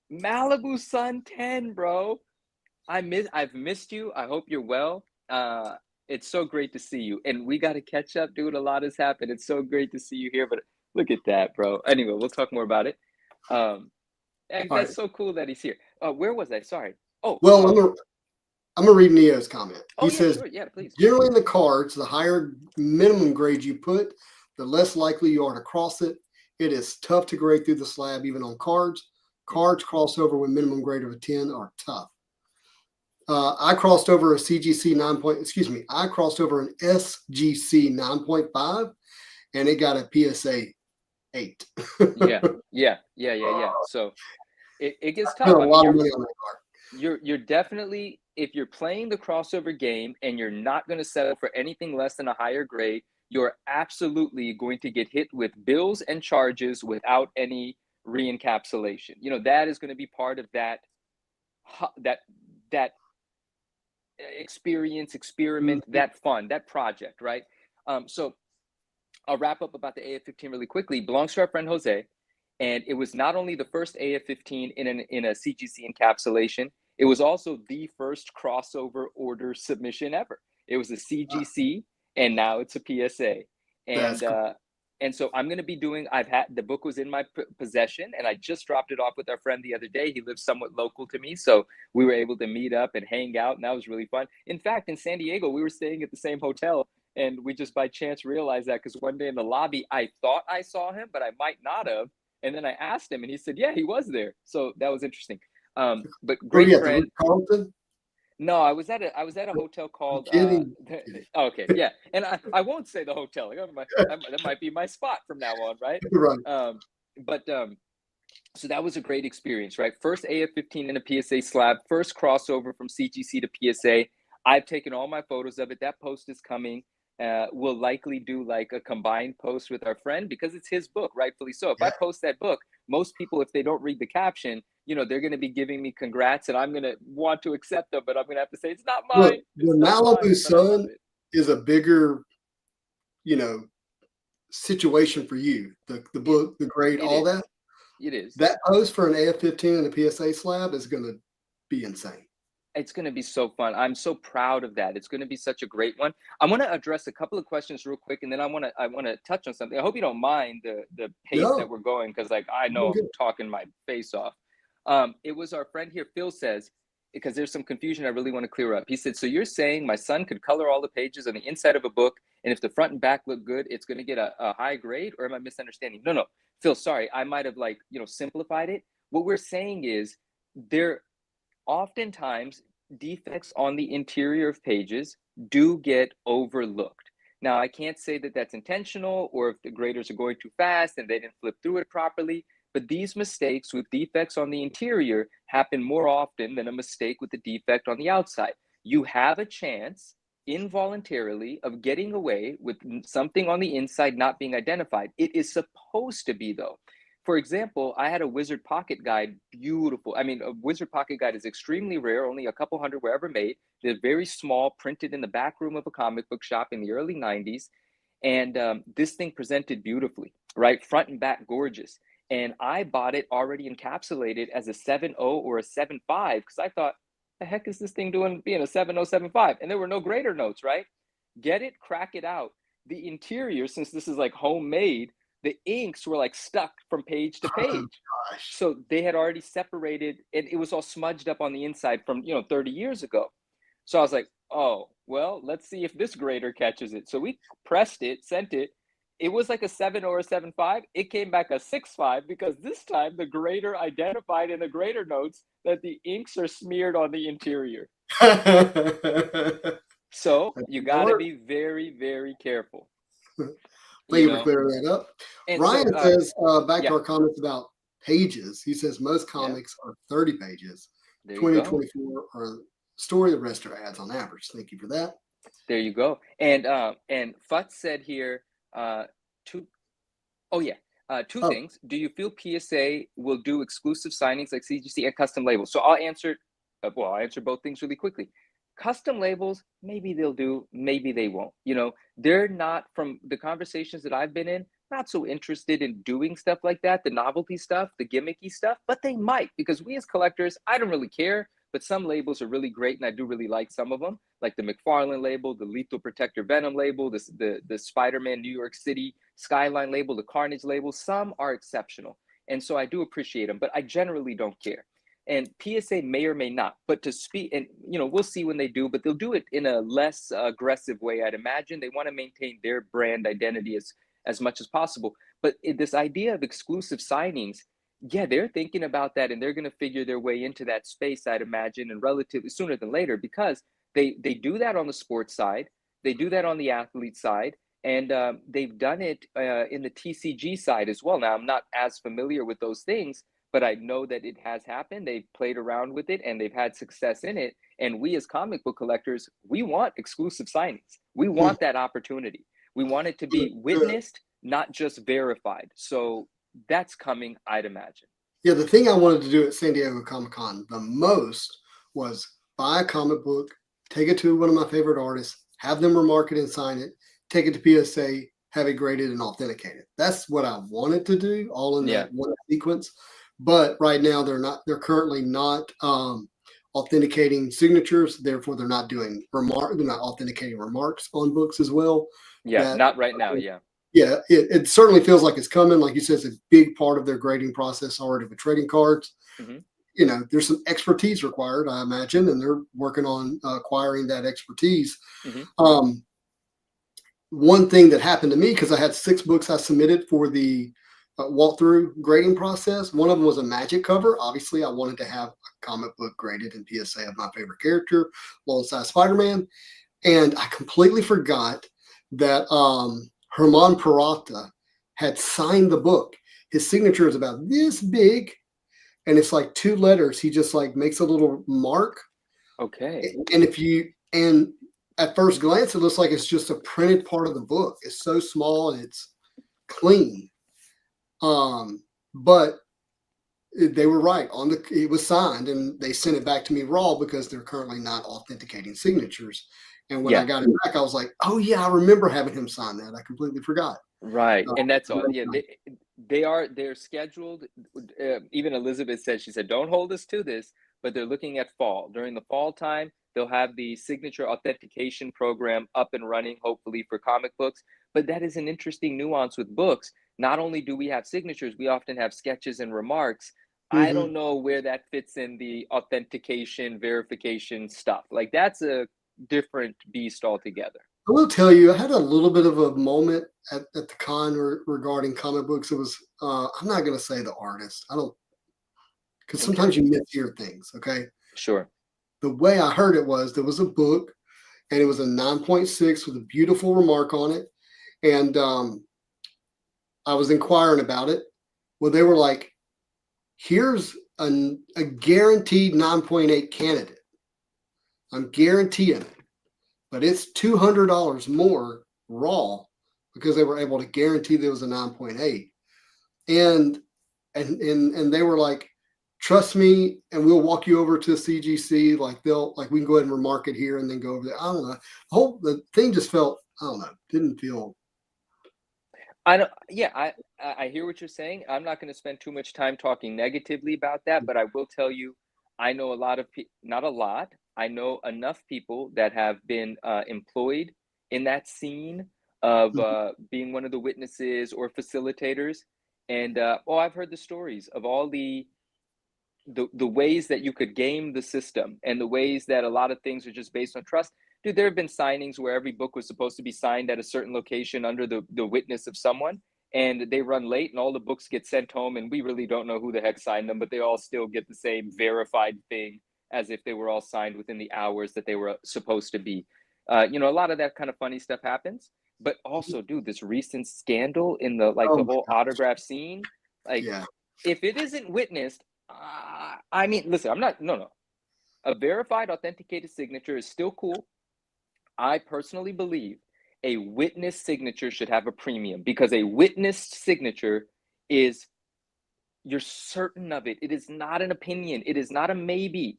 Malibu Sun 10, bro? I've missed you. I hope you're well. It's so great to see you. And we got to catch up, dude. A lot has happened. It's so great to see you here. But look at that, bro. Anyway, we'll talk more about it. That's so cool that he's here. Where was I? Sorry. Oh, well, I'm gonna read Neo's comment. He says, sure. Yeah, please. Generally in the cards, the higher minimum grade you put, the less likely you are to cross it. It is tough to grade through the slab, even on cards. Cards crossover with minimum grade of a 10 are tough. I crossed over a CGC 9. I crossed over an SGC 9.5, and it got a PSA 8. yeah. So it gets tough. A lot of money on that card. You're definitely, if you're playing the crossover game and you're not going to settle for anything less than a higher grade, you're absolutely going to get hit with bills and charges without any re-encapsulation. That is going to be part of that experiment, that fun, that project, right? So I'll wrap up about the AF-15 really quickly. It belongs to our friend Jose, and it was not only the first AF-15 in a CGC encapsulation, it was also the first crossover order submission ever. It was a CGC, and now it's a PSA. And so I'm going to be doing, the book was in my possession, and I just dropped it off with our friend the other day. He lives somewhat local to me, so we were able to meet up and hang out, and that was really fun. In fact, in San Diego, we were staying at the same hotel, and we just by chance realized that because one day in the lobby, I thought I saw him, but I might not have. And then I asked him, and he said, yeah, he was there. So that was interesting. But great friend. Carlton? No, I was at a hotel called. Okay, yeah, and I won't say the hotel. That might be my spot from now on, right? Right. So that was a great experience, right? First AF-15 in a PSA slab, first crossover from CGC to PSA. I've taken all my photos of it. That post is coming. We'll likely do like a combined post with our friend because it's his book, rightfully so. If I post that book, most people, if they don't read the caption, they're going to be giving me congrats, and I'm going to want to accept them, but I'm going to have to say it's not mine. Look, the Malibu Sun is a bigger, situation for you. The book, the grade, all that. It is. That post for an AF-15 and a PSA slab is going to be insane. It's going to be so fun. I'm so proud of that. It's going to be such a great one. I want to address a couple of questions real quick, and then I want to touch on something. I hope you don't mind the pace that we're going, because I know I'm talking my face off. It was our friend here, Phil says, because there's some confusion I really want to clear up. He said, so you're saying my son could color all the pages on the inside of a book, and if the front and back look good, it's going to get a high grade, or am I misunderstanding? No, Phil, sorry. I might have simplified it. What we're saying is there oftentimes defects on the interior of pages do get overlooked. Now, I can't say that that's intentional or if the graders are going too fast and they didn't flip through it properly, but these mistakes with defects on the interior happen more often than a mistake with a defect on the outside. You have a chance involuntarily of getting away with something on the inside not being identified. It is supposed to be, though. For example, I had a Wizard Pocket Guide, beautiful. I mean, a Wizard Pocket Guide is extremely rare, only a couple hundred were ever made. They're very small, printed in the back room of a comic book shop in the early 90s. And this thing presented beautifully, right? Front and back, gorgeous. And I bought it already encapsulated as a 7.0 or a 7.5 because I thought, the heck is this thing doing being a 7.0, 7.5? And there were no grader notes, right? Get it, crack it out. The interior, since this is like homemade, the inks were like stuck from page to Oh, page. gosh. So they had already separated, and it was all smudged up on the inside from 30 years ago. So I was like, oh, well, let's see if this grader catches it. So we pressed it, sent it. It was like a 7 or a 7.5. It came back a 6.5 because this time the grader identified in the grader notes that the inks are smeared on the interior. So you got to be very, very careful. Thank you for clearing that up. And Ryan so, says, back yeah, to our comments about pages. He says most comics are 30 pages. there you 20, go. 24 are story. The rest are ads on average. Thank you for that. There you go. And Futz said here, two things. Do you feel PSA will do exclusive signings like CGC and custom labels? So I'll answer both things really quickly. Custom labels, maybe they'll do, maybe they won't. They're not, from the conversations that I've been in, not so interested in doing stuff like that, the novelty stuff, the gimmicky stuff, but they might, because we as collectors, I don't really care, but some labels are really great, and I do really like some of them, like the McFarlane label, the Lethal Protector Venom label, the Spider-Man New York City Skyline label, the Carnage label. Some are exceptional, and so I do appreciate them, but I generally don't care. And PSA may or may not, but to speak, and we'll see when they do, but they'll do it in a less aggressive way, I'd imagine. They want to maintain their brand identity as much as possible. But this idea of exclusive signings, yeah, they're thinking about that, and they're going to figure their way into that space, I'd imagine, and relatively sooner than later, because they do that on the sports side, they do that on the athlete side, and they've done it in the TCG side as well. Now, I'm not as familiar with those things, but I know that it has happened. They've played around with it and they've had success in it. And we as comic book collectors, we want exclusive signings. We want that opportunity. We want it to be witnessed, not just verified. So that's coming, I'd imagine. Yeah, the thing I wanted to do at San Diego Comic-Con the most was buy a comic book, take it to one of my favorite artists, have them remark it and sign it, take it to PSA, have it graded and authenticated. That's what I wanted to do, all in that one sequence. But right now they're currently not authenticating signatures. Therefore, they're not authenticating remarks on books as well. Yeah, not right now. Yeah. Yeah, it certainly feels like it's coming. Like you said, it's a big part of their grading process already with trading cards. Mm-hmm. There's some expertise required, I imagine, and they're working on acquiring that expertise. Mm-hmm. One thing that happened to me, because I had 6 books I submitted for the walkthrough grading process. One of them was a Magic cover. Obviously, I wanted to have a comic book graded in PSA of my favorite character, alongside Spider-Man. And I completely forgot that Herman Peralta had signed the book. His signature is about this big, and it's like 2 letters. He just like makes a little mark. Okay. And at first glance, it looks like it's just a printed part of the book. It's so small and it's clean. But they were right it was signed, and they sent it back to me raw because they're currently not authenticating signatures. And when I got it back, I was like, oh yeah, I remember having him sign that. I completely forgot. Right. And that's all. Yeah. They're scheduled. Even Elizabeth said, she said, don't hold us to this, but they're looking at fall. During the fall time, they'll have the signature authentication program up and running, hopefully, for comic books. But that is an interesting nuance with books. Not only do we have signatures, we often have sketches and remarks. Mm-hmm. I don't know where that fits in the authentication, verification stuff. Like, that's a different beast altogether. I will tell you, I had a little bit of a moment at the con regarding comic books. It was, I'm not going to say the artist. Because sometimes you mishear things, okay? Sure. The way I heard it was, there was a book, and it was a 9.6 with a beautiful remark on it. And I was inquiring about it. Well, they were like, here's a guaranteed 9.8 candidate. I'm guaranteeing it, but it's $200 more raw because they were able to guarantee there was a 9.8. And they were like, trust me, and we'll walk you over to CGC. Like we can go ahead and remark it here and then go over there. I don't know. The thing just felt, I don't know, didn't feel. I don't. Yeah, I hear what you're saying. I'm not going to spend too much time talking negatively about that, but I will tell you, I know a lot of people. Not a lot. I know enough people that have been employed in that scene of being one of the witnesses or facilitators, and I've heard the stories of all the ways that you could game the system and the ways that a lot of things are just based on trust. Dude, there have been signings where every book was supposed to be signed at a certain location under the witness of someone, and they run late and all the books get sent home and we really don't know who the heck signed them, but they all still get the same verified thing as if they were all signed within the hours that they were supposed to be. A lot of that kind of funny stuff happens. But also, dude, this recent scandal in the Oh whole my autograph scene, yeah. if it isn't witnessed, I mean, listen, I'm not, no. A verified authenticated signature is still cool. I personally believe a witness signature should have a premium because a witnessed signature is, you're certain of it. It is not an opinion. It is not a maybe.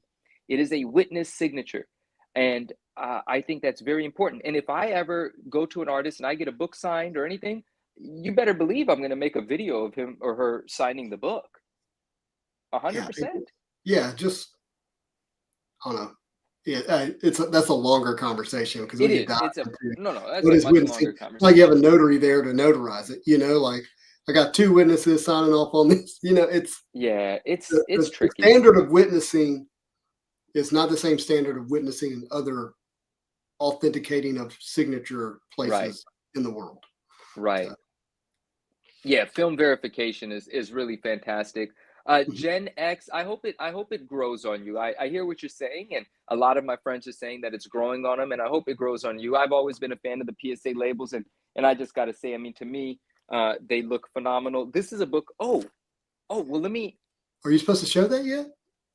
It is a witness signature. And I think that's very important. And if I ever go to an artist and I get a book signed or anything, you better believe I'm going to make a video of him or her signing the book. 100%. Yeah, just, I don't know. Yeah, that's a longer conversation because we It could is. dive It's a into no, no. That's what a is much witnessing. longer Like you have a conversation. notary there to notarize it. Like I got two witnesses signing off on this. It's Yeah, it's the tricky. standard of witnessing is not the same standard of witnessing in other authenticating of signature Right, places in the world. right. So, Yeah, film verification is really fantastic. mhm. Gen X, I hope it grows on you. I hear what you're saying, and a lot of my friends are saying that it's growing on them, and I hope it grows on you. I've always been a fan of the PSA labels, and I just got to say, I mean, to me, they look phenomenal. This is a book. Well, let me. Are you supposed to show that yet?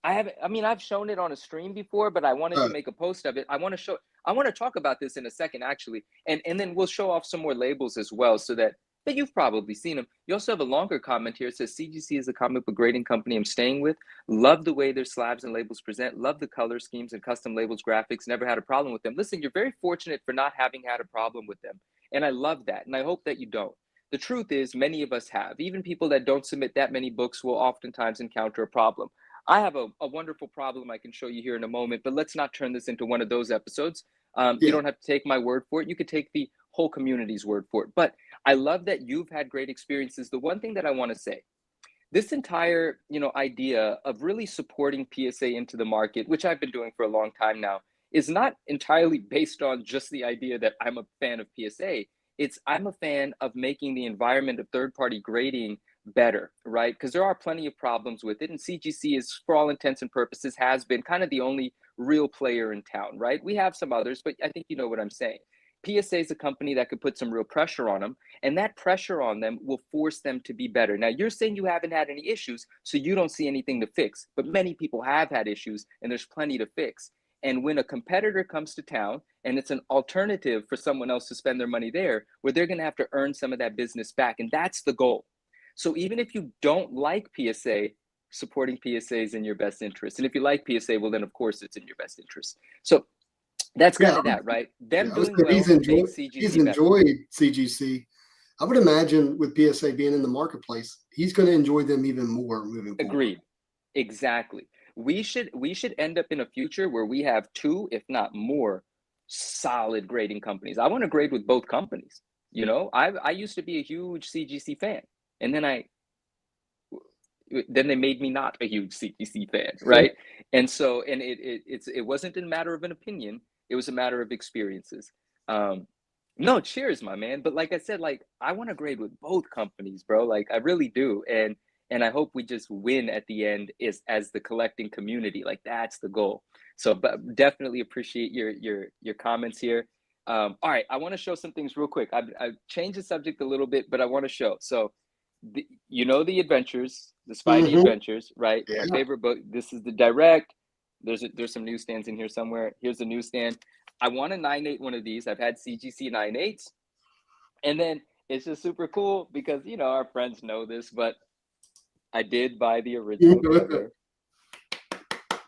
I haven't. I mean, I've shown it on a stream before, but I wanted to Uh, make a post of it. I want to show. I want to talk about this in a second, actually, and then we'll show off some more labels as well, so that you've probably seen them. You also have a longer comment here. It says CGC is a comic book grading company I'm staying with. Love the way their slabs and labels present. Love the color schemes and custom labels, graphics. Never had a problem with them. Listen, you're very fortunate for not having had a problem with them, and I love that, and I hope that you don't. The truth is, many of us have. Even people that don't submit that many books will oftentimes encounter a problem. I have a wonderful problem I can show you here in a moment, but let's not turn this into one of those episodes. You yeah, don't have to take my word for it. You could take the whole community's word for it. But I love that you've had great experiences. The one thing that I want to say, this entire idea of really supporting PSA into the market, which I've been doing for a long time now, is not entirely based on just the idea that I'm a fan of PSA. It's I'm a fan of making the environment of third-party grading better, right? Because there are plenty of problems with it, and CGC is, for all intents and purposes, has been kind of the only real player in town, right? We have some others, but I think you know what I'm saying. PSA is a company that could put some real pressure on them, and that pressure on them will force them to be better. Now, you're saying you haven't had any issues, so you don't see anything to fix, but many people have had issues, and there's plenty to fix. And when a competitor comes to town and it's an alternative for someone else to spend their money there, where they're going to have to earn some of that business back, and that's the goal. So even if you don't like PSA, supporting PSA is in your best interest. And if you like PSA, well, then of course it's in your best interest. So that's yeah, kind of that, right? yeah. Them I was doing if well makes he's CGC better. enjoyed CGC. I would imagine with PSA being in the marketplace, he's going to enjoy them even more moving forward. Agreed. Exactly. We should end up in a future where we have two, if not more, solid grading companies. I want to grade with both companies. I used to be a huge CGC fan, and then they made me not a huge CGC fan, right? And so, and it wasn't a matter of an opinion; it was a matter of experiences. No, cheers, my man. But like I said, like I want to grade with both companies, bro. Like I really do, And I hope we just win at the end as the collecting community. Like that's the goal. So, but definitely appreciate your comments here. All right, I want to show some things real quick. I've changed the subject a little bit, but I want to show. So, the adventures, the Spidey Adventures, right? Yeah. My favorite book. This is the direct. There's some newsstands in here somewhere. Here's the newsstand. I want a 9.8 one of these. I've had CGC 9.8s, and then it's just super cool because our friends know this, but I did buy the original cover.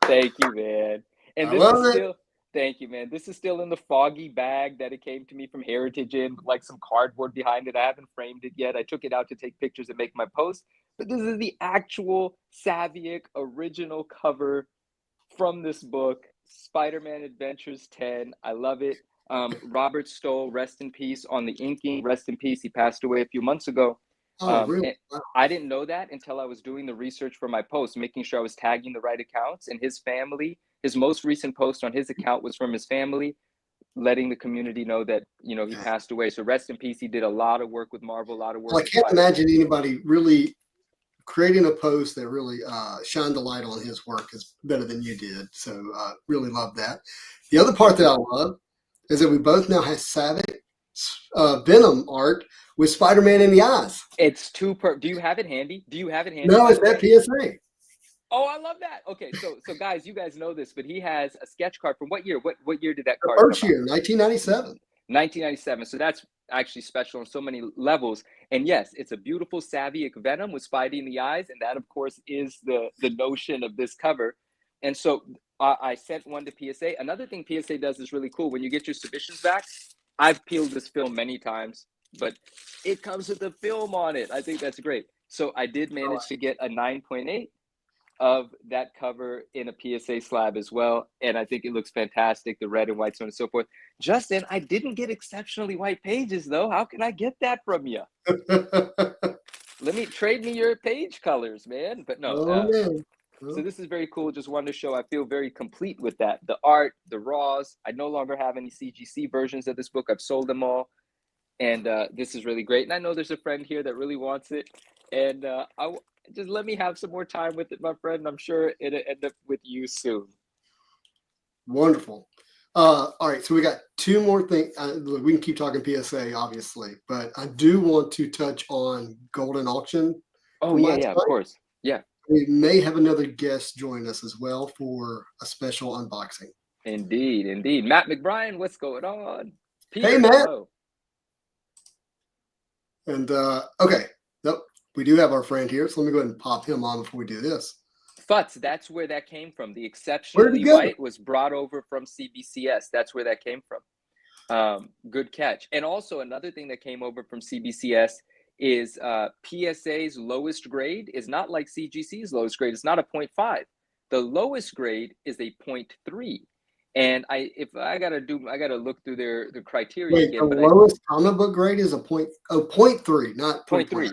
Thank you, man. And this is still. Thank you, man. This is still in the foggy bag that it came to me from Heritage in, like some cardboard behind it. I haven't framed it yet. I took it out to take pictures and make my post. But this is the actual Savick original cover from this book, Spider-Man Adventures 10. I love it. Robert Stoll, rest in peace, on the inking. Rest in peace. He passed away a few months ago. Really? Wow. I didn't know that until I was doing the research for my post, making sure I was tagging the right accounts. And his family, his most recent post on his account was from his family, letting the community know that he passed away. So rest in peace. He did a lot of work with Marvel, a lot of work. Well, I can't imagine anybody really creating a post that really shined the light on his work is better than you did. So really love that. The other part that I love is that we both now have Savick Venom art with Spider-Man in the eyes. It's do you have it handy? No, it's that PSA. Oh, I love that. Okay, so guys, you guys know this, but he has a sketch card from what year? What year did that card come out? First year, 1997. 1997. So that's actually special on so many levels. And yes, it's a beautiful Savick Venom with Spidey in the eyes, and that of course is the notion of this cover. And so I sent one to PSA. Another thing PSA does is really cool. When you get your submissions back, I've peeled this film many times, but it comes with the film on it. I think that's great. So I did manage to get a 9.8 of that cover in a PSA slab as well. And I think it looks fantastic, the red and white, so on and so forth. Justin, I didn't get exceptionally white pages though. How can I get that from you? Trade me your page colors, man. But no. So this is very cool. Just wanted to show I feel very complete with that. The art, the raws. I no longer have any CGC versions of this book. I've sold them all. And this is really great. And I know there's a friend here that really wants it. And just let me have some more time with it, my friend. I'm sure it'll end up with you soon. Wonderful. All right. So we got two more things. We can keep talking PSA, obviously. But I do want to touch on Goldin Auction. Oh, yeah, of course. Yeah. We may have another guest join us as well for a special unboxing. Indeed. Matt McBrien, what's going on? Peter, hey, Matt. Hello. And, okay. Nope. We do have our friend here. So let me go ahead and pop him on before we do this. Futz, that's where that came from. The exceptionally white was brought over from CBCS. That's where that came from. Good catch. And also another thing that came over from CBCS is PSA's lowest grade is not like CGC's lowest grade. It's not a 0.5. The lowest grade is a 0.3. And I gotta look through the criteria. Wait, again, the lowest comic book grade is a 0.3, not 0.3.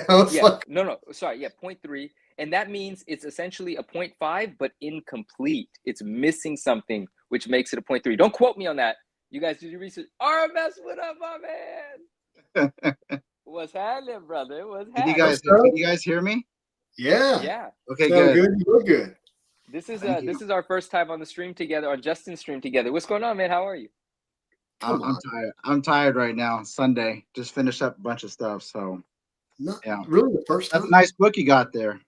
Okay, sorry, 0.3. And that means it's essentially a 0.5, but incomplete. It's missing something, which makes it a 0.3. Don't quote me on that. You guys do your research. RMS, what up, my man? What's happening, brother? What's happening? Can you guys hear me? Yeah. Okay, good. You look good. This is our first time on the stream together, on Justin's stream together. What's going on, man? How are you? I'm tired. I'm tired right now. Sunday. Just finished up a bunch of stuff. So really the first time. That's a nice book you got there.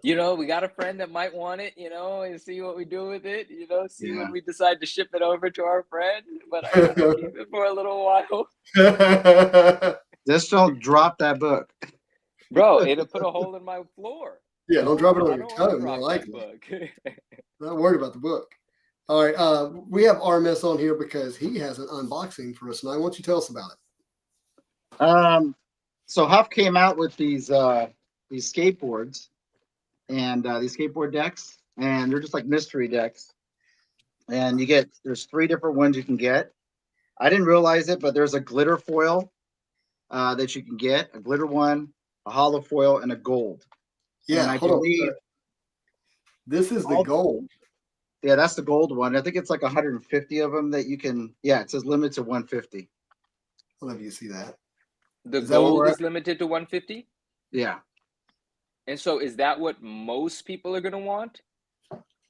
We got a friend that might want it, and see what we do with it, see when we decide to ship it over to our friend. But I gotta keep it for a little while. Just don't drop that book. Bro, it'll put a hole in my floor. Yeah, don't drop it on your tongue. I like it. Not worried about the book. All right, we have RMS on here because he has an unboxing for us tonight. Why don't you tell us about it? So Huff came out with these skateboards and these skateboard decks, and they're just like mystery decks. And there's 3 different ones you can get. I didn't realize it, but there's a glitter foil that you can get, a glitter one, a hollow foil, and a gold. Yeah, and I believe this is the gold. Yeah, that's the gold one. I think it's like 150 of them that you can. Yeah, it says limited to 150. I'll let you see that. The gold is limited to 150? Yeah. And so is that what most people are going to want?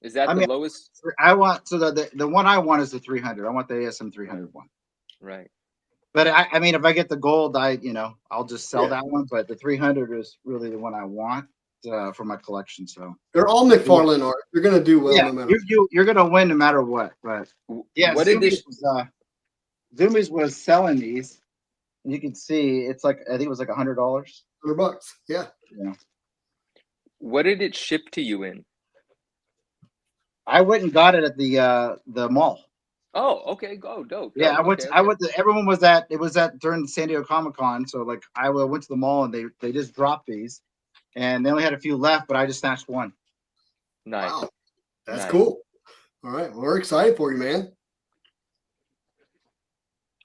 Is that I the mean, lowest? I want, so the one I want is the 300. I want the ASM 300 one. Right. But I mean, if I get the gold, I'll just sell Yeah. that one. But the 300 is really the one I want for my collection. So They're all McFarlane art. They're going to do well yeah, no matter. you're gonna win no matter what. But yeah, What did this? Zoomies was selling these. And you can see it's like, I think it was like $100. $100. Yeah. Yeah. What did it ship to you in? I went and got it at the mall. Oh, okay. Go dope. Yeah, I went. Okay, I went. Everyone was at. It was at during the San Diego Comic-Con. So like, I went to the mall and they just dropped these, and they only had a few left, but I just snatched one. Nice. Wow. That's Nice. cool. All right. Well, we're excited for you, man.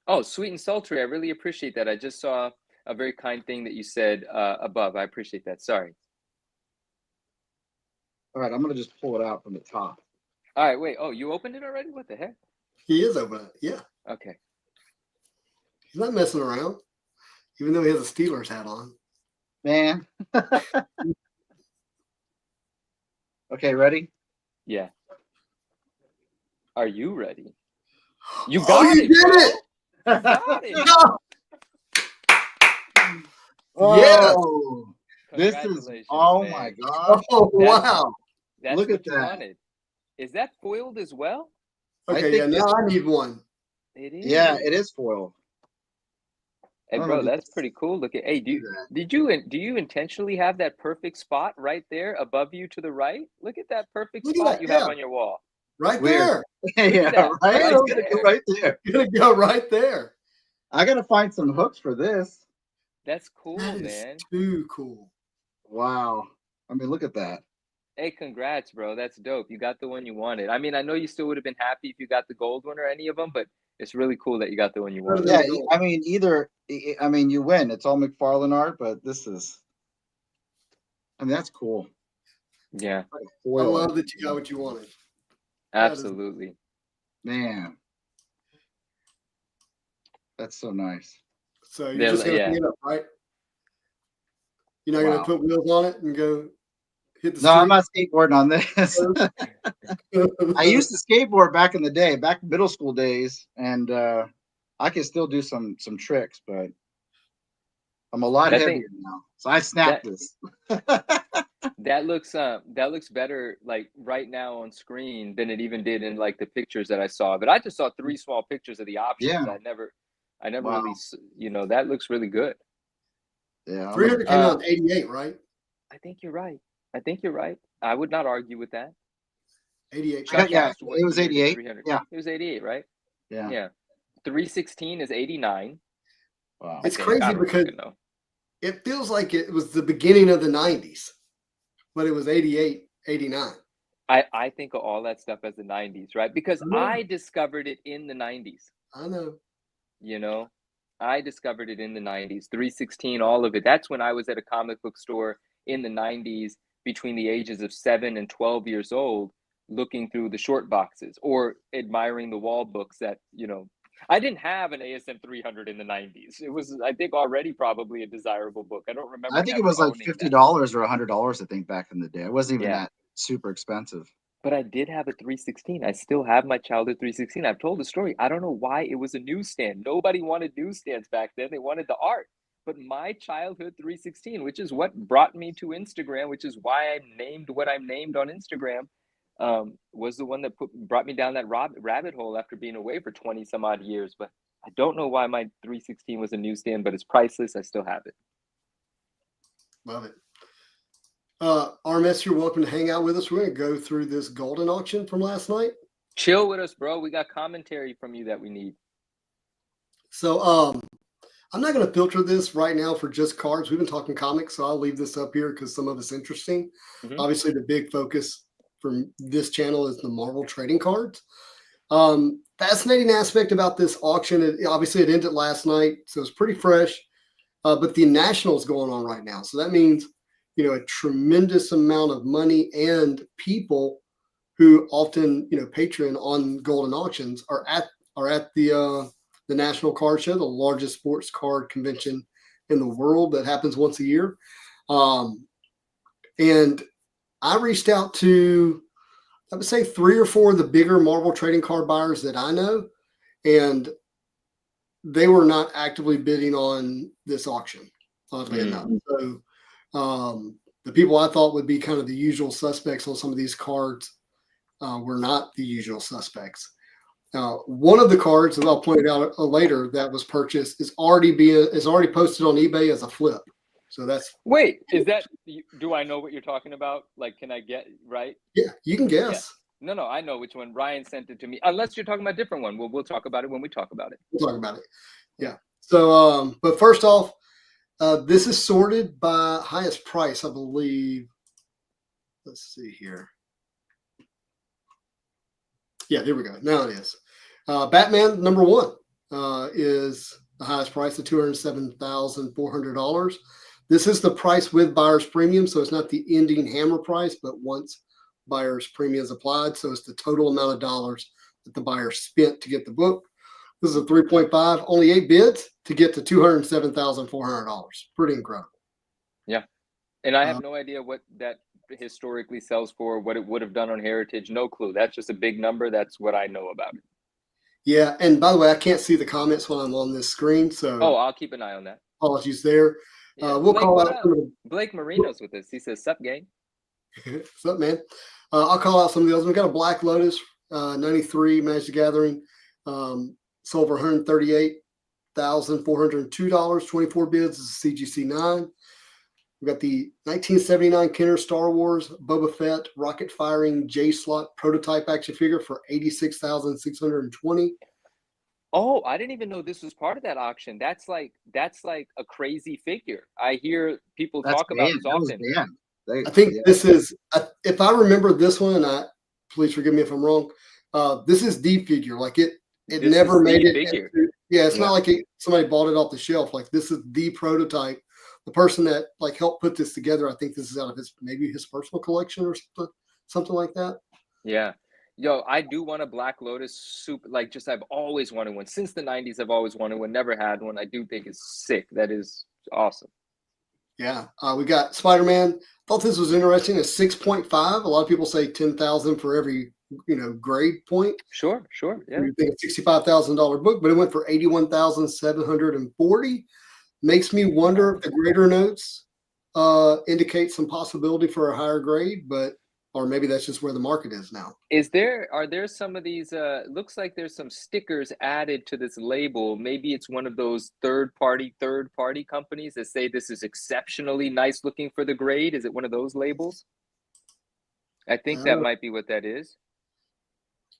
Oh, sweet and sultry. I really appreciate that. I just saw a very kind thing that you said above. I appreciate that. Sorry. All right, I'm gonna just pull it out from the top. All right. Wait. Oh, you opened it already? What the heck? He is open. Yeah. Okay. He's not messing around, even though he has a Steelers hat on. Man. Okay, ready? Yeah. Are you ready? You Oh, got you it. did Bro. it! You got it. Oh, this is. Congratulations, Oh man. my God! Oh, That's- wow. That's Look what at you that. wanted. Is that foiled as well? Okay, think yeah, now I need one. It is. Yeah, it is foil. Hey, I don't bro, know, that's pretty cool. Look at. Hey, do you intentionally have that perfect spot right there above you to the right? Look at that perfect Look at spot that, you have yeah. on your wall. Right Weird. there. Yeah, that, right. right It's gonna go there. right there. You're going to go right there. I gotta find some hooks for this. That's cool, That is man. too cool. Wow. I mean, look at that. Hey, congrats, bro. That's dope. You got the one you wanted. I mean, I know you still would have been happy if you got the gold one or any of them, but it's really cool that you got the one you Better wanted. than Yeah, the gold. I mean, you win. It's all McFarlane art, but this is. I mean, that's cool. Yeah, I Foil. love that you got what you wanted. absolutely. Man, that's so nice. So you're just going to Yeah. pick it up, right? You're not going Wow. to put wheels on it and go hit the No, I'm street? not skateboarding on this. I used to skateboard back in the day, back in middle school days, and I can still do some tricks, but I'm a lot That heavier thing- now. So I snapped this. That looks better like right now on screen than it even did in like the pictures that I saw. But I just saw 3 small pictures of the options. Yeah. I never Wow. really, that looks really good. Yeah. 300 came out in 88, right? I think you're right. I would not argue with that. 88. I got- yeah, Asked what it was year did 88. 300 Yeah. It was 88, right? Yeah. Yeah. 316 is 89. Wow. It's I think. crazy I don't because fucking know. it feels like it was the beginning of the 90s, but it was 88, 89. I think of all that stuff as the 90s, right? Because I know. I discovered it in the 90s. I know. You know, I discovered it in the 90s, 316, all of it. That's when I was at a comic book store in the 90s between the ages of 7 and 12 years old, looking through the short boxes or admiring the wall books that, I didn't have an ASM 300 in the 90s. It was, I think, already probably a desirable book. I don't remember. I think it ever was like owning that. $50 or $100, I think, back in the day. It wasn't even Yeah. that super expensive. But I did have a 316. I still have my childhood 316. I've told the story. I don't know why it was a newsstand. Nobody wanted newsstands back then. They wanted the art. But my childhood 316, which is what brought me to Instagram, which is why I'm named what I'm named on Instagram, was the one that brought me down that rabbit hole after being away for 20 some odd years. But I don't know why my 316 was a newsstand, but it's priceless. I still have it. Love it. Armis, you're welcome to hang out with us. We're going to go through this Goldin auction from last night. Chill with us, bro. We got commentary from you that we need. So I'm not going to filter this right now for just cards. We've been talking comics, so I'll leave this up here because some of it's interesting. Mhm. Obviously, the big focus from this channel is the Marvel trading cards. Fascinating aspect about this auction, obviously it ended last night, so it's pretty fresh. But the National is going on right now. So that means, a tremendous amount of money and people who often, patron on Goldin auctions are at the National Card Show, the largest sports card convention in the world that happens once a year. And I reached out to, I would say 3 or 4 of the bigger Marvel trading card buyers that I know, and they were not actively bidding on this auction, oddly enough. So the people I thought would be kind of the usual suspects on some of these cards were not the usual suspects. One of the cards that I'll point out later that was purchased is already posted on eBay as a flip. So that's Wait, is that? Do I know what you're talking about? Like, can I get right? yeah, you can guess. Yeah. No, I know which one. Ryan sent it to me. Unless you're talking about a different one. We'll talk about it when we talk about it. We'll talk about it. Yeah. So, but first off, this is sorted by highest price, I believe. Let's see here. Yeah, there we go. Now it is. Batman #1 is the highest price of $207,400. This is the price with buyer's premium, so it's not the ending hammer price, but once buyer's premium is applied, so it's the total amount of dollars that the buyer spent to get the book. This is a 3.5, only 8 bids to get to $207,400. Pretty incredible. Yeah, and I have no idea what that historically sells for, what it would have done on Heritage. No clue. That's just a big number. That's what I know about it. Yeah, and by the way, I can't see the comments when I'm on this screen, so I'll keep an eye on that. Apologies there. Yeah. We'll Blake, call out Blake Marino's with us. He says, "Sup, gang." What's up, man? I'll call out some of the others. We got a Black Lotus 93 Magic the Gathering, sold for $138,402. 24 bids. This is CGC 9. We got the 1979 Kenner Star Wars Boba Fett rocket firing J slot prototype action figure for $86,620. Oh, I didn't even know this was part of that auction. That's like a crazy figure. I hear people talk about this often. I think this is, if I remember this one, and please forgive me if I'm wrong. This is the figure. Like it never made it. It's not like somebody bought it off the shelf. Like this is the prototype. The person that like helped put this together, I think this is out of maybe his personal collection or something like that. Yeah. Yo, I do want a Black Lotus super, like just I've always wanted one. Since the 90s, I've always wanted one, never had one. I do think it's sick. That is awesome. Yeah. We got Spider-Man. Thought this was interesting. A 6.5. A lot of people say 10,000 for every, grade point. Sure. Yeah. You think a $65,000 book, but it went for $81,740. Makes me wonder if the grader notes indicate some possibility for a higher grade, or maybe that's just where the market is now. Are there some of these, looks like there's some stickers added to this label. Maybe it's one of those third party companies that say this is exceptionally nice looking for the grade. Is it one of those labels? I think that might be what that is.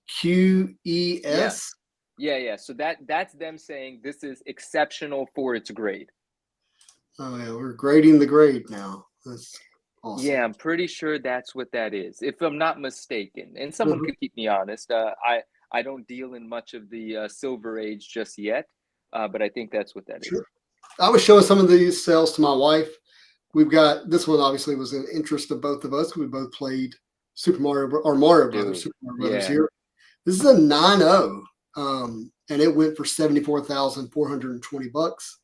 QES? Yeah. So that's them saying this is exceptional for its grade. Oh yeah, we're grading the grade now. That's awesome. Yeah, I'm pretty sure that's what that is, if I'm not mistaken. And someone could keep me honest. I don't deal in much of the Silver Age just yet, but I think that's what that is. I was showing some of these sales to my wife. We've got this one. Obviously, was an interest of both of us. We both played Super Mario Brothers. Super Mario Brothers here. This is a 9.0, and it went for $74,420.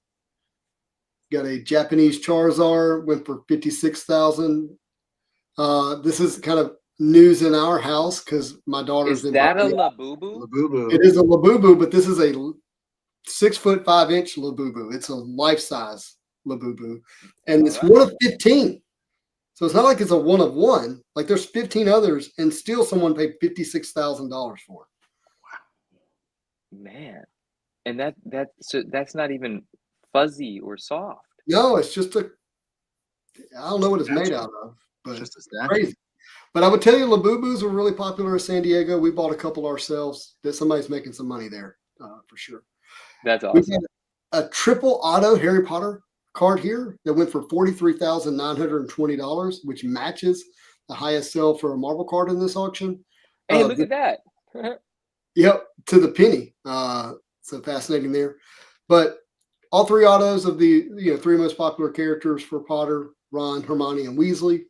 Got a Japanese Charizard, went for $56,000. This is kind of news in our house because my daughter's been. Is that a Labubu? Labubu. It is a Labubu, but this is a 6'5" Labubu. It's a life-size Labubu, and it's one of 15. So it's not like it's a one of one. Like there's 15 others, and still someone paid $56,000 for it. Wow, man! And that's not even fuzzy or soft. No, it's just I don't know what it's made out of, but it's just crazy. But I would tell you, Labubus were really popular in San Diego. We bought a couple ourselves. That somebody's making some money there for sure. That's awesome. We got a triple auto Harry Potter card here that went for $43,920, which matches the highest sale for a Marvel card in this auction. Hey, look at that. Yep, to the penny. So fascinating there. But all 3 autos of the 3 most popular characters for Potter, Ron, Hermione, and Weasley.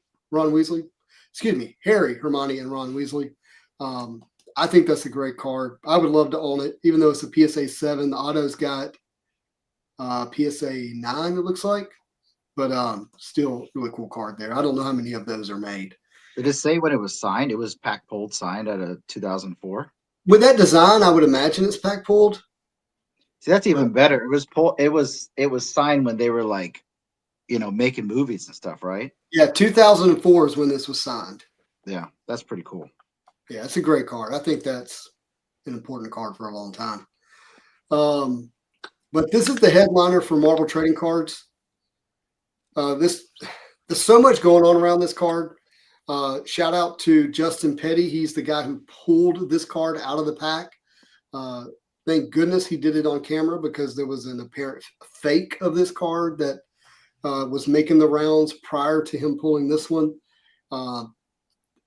Harry, Hermione, and Ron Weasley. I think that's a great card. I would love to own it, even though it's a PSA 7. The auto's got PSA 9, it looks like. but still really cool card there. I don't know how many of those are made. Did it say when it was signed? It was pack pulled signed at a 2004. With that design, I would imagine it's pack pulled. See, that's even better. It was it was signed when they were like, making movies and stuff, right? Yeah, 2004 is when this was signed. Yeah, that's pretty cool. Yeah, it's a great card. I think that's an important card for a long time. But this is the headliner for Marvel Trading Cards. There's so much going on around this card. Shout out to Justin Petty. He's the guy who pulled this card out of the pack. Thank goodness he did it on camera, because there was an apparent fake of this card that was making the rounds prior to him pulling this one.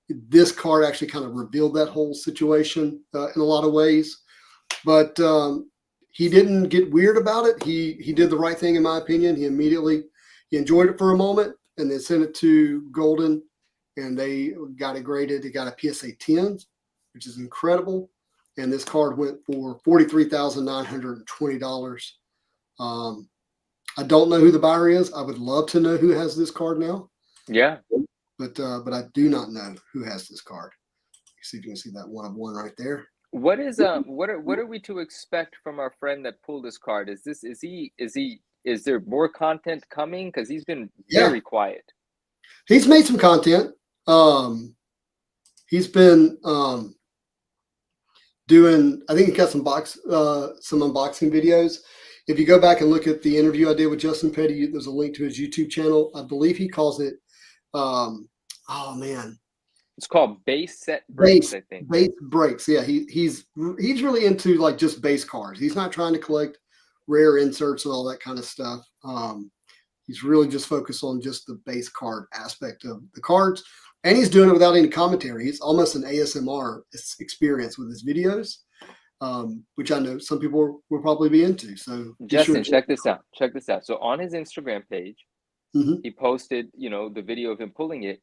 This card actually kind of revealed that whole situation in a lot of ways. But he didn't get weird about it. He did the right thing, in my opinion. He enjoyed it for a moment and then sent it to Goldin, and they got it graded. It got a PSA 10, which is incredible. And this card went for $43,920. I don't know who the buyer is. I would love to know who has this card now. Yeah. But I do not know who has this card. See if you can see that 1 of 1 right there. What is what are we to expect from our friend that pulled this card? Is there more content coming? Because he's been very quiet. He's made some content. He's been doing, I think he got some unboxing videos. If you go back and look at the interview I did with Justin Petty, there's a link to his YouTube channel. I believe he calls it It's called base set breaks, I think. Base breaks. Yeah, he's really into like just base cards. He's not trying to collect rare inserts and all that kind of stuff. He's really just focused on just the base card aspect of the cards, and he's doing it without any commentary. It's almost an ASMR experience with his videos, which I know some people will probably be into. So Justin, check this out. Check this out. So on his Instagram page, he posted, the video of him pulling it.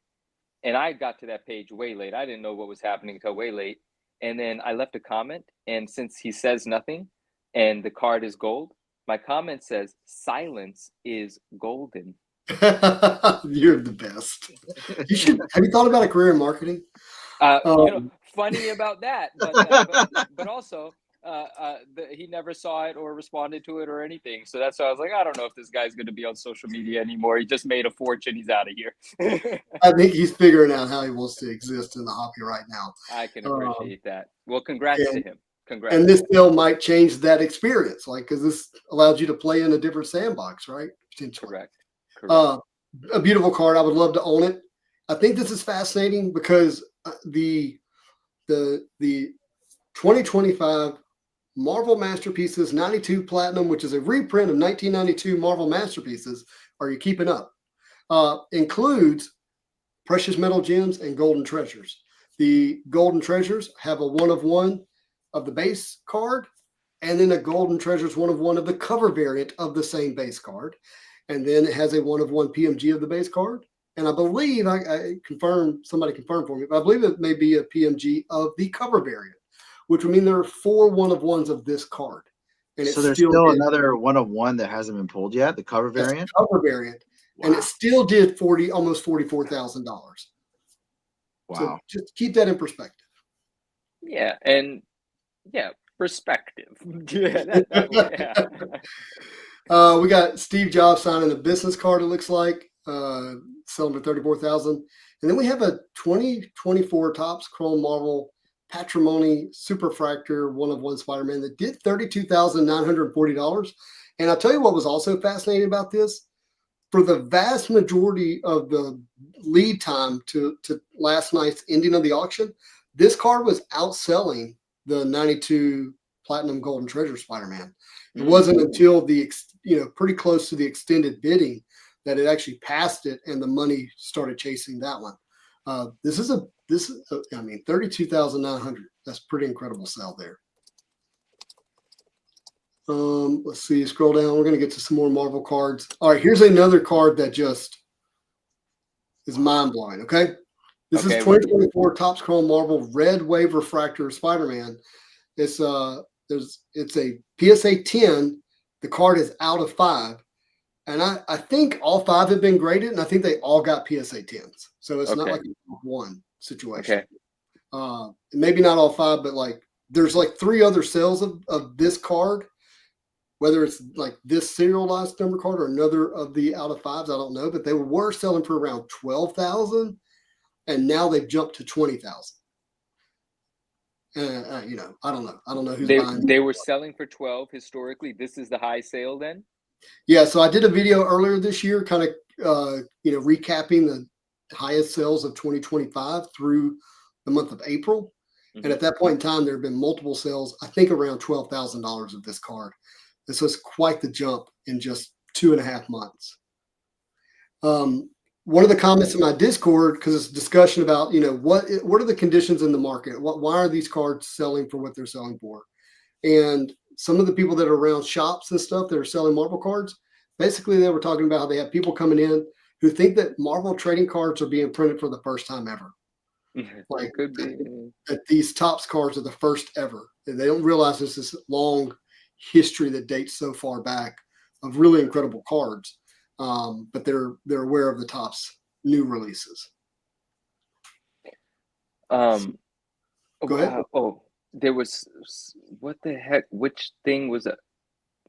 And I got to that page way late. I didn't know what was happening until way late. And then I left a comment. And since he says nothing and the card is gold, my comment says, silence is golden. You're the best. Have you thought about a career in marketing? Funny about that. But also, he never saw it or responded to it or anything. So that's why I was like, I don't know if this guy's going to be on social media anymore. He just made a fortune. He's out of here. I think he's figuring out how he wants to exist in the hobby right now. I can appreciate that. Well, congrats to him. Congrats. And this deal might change that experience, because this allows you to play in a different sandbox, right? Potentially. Correct. A beautiful card. I would love to own it. I think this is fascinating because the 2025 Marvel Masterpieces 92 Platinum, which is a reprint of 1992 Marvel Masterpieces, are you keeping up? Includes precious metal gems and golden treasures. The golden treasures have a 1 of 1 of the base card, and then a golden treasures 1 of 1 of the cover variant of the same base card. And then it has a 1 of 1 PMG of the base card. And I believe, somebody confirmed for me, but I believe it may be a PMG of the cover variant, which would mean there are 4 1 of 1s of this card. And so there's still another 1 of 1 that hasn't been pulled yet, the cover variant? Cover variant. Wow. And it still did almost $44,000. Wow. So just keep that in perspective. Yeah. And perspective. We got Steve Jobs signing a business card, it looks like, selling for $34,000. And then we have a 2024 Topps Chrome Marvel Patrimony Superfractor 1 of 1 Spider-Man that did $32,940. And I'll tell you what was also fascinating about this. For the vast majority of the lead time to last night's ending of the auction, this card was outselling the 92 Platinum Golden Treasure Spider-Man. It wasn't until pretty close to the extended bidding that it actually passed it, and the money started chasing that one. This is $32,900. That's pretty incredible sell there. Let's see, scroll down. We're going to get to some more Marvel cards. All right, here's another card that just is mind-blowing, okay? This is 2024 Topps Chrome Marvel Red Wave Refractor Spider-Man. It's a PSA 10. The card is out of 5. And I think all 5 have been graded, and I think they all got PSA 10s. So it's not Okay. like a one situation. Okay. Maybe not all 5, but like there's like 3 other sales of this card, whether it's like this serialized number card or another of the out of 5s, I don't know. But they were selling for around 12,000, and now they've jumped to 20,000. You know, I don't know. I don't know who's buying. They were selling for 12 historically. This is the high sale then? Yeah, so I did a video earlier this year, kind of you know, recapping the highest sales of 2025 through the month of April. Mhm. And at that point in time, there have been multiple sales, I think around $12,000 of this card. And so it's quite the jump in just 2.5 months. One of the comments in my Discord, because it's a discussion about, you know, what are the conditions in the market? Why are these cards selling for what they're selling for? And some of the people that are around shops and stuff that are selling Marvel cards, basically they were talking about how they have people coming in who think that Marvel trading cards are being printed for the first time ever. Like It could be. that these Topps cards are the first ever. And they don't realize there's this long history that dates so far back of really incredible cards. But they're aware of the Topps new releases. Go ahead. Oh, there was, what the heck? Which thing was it?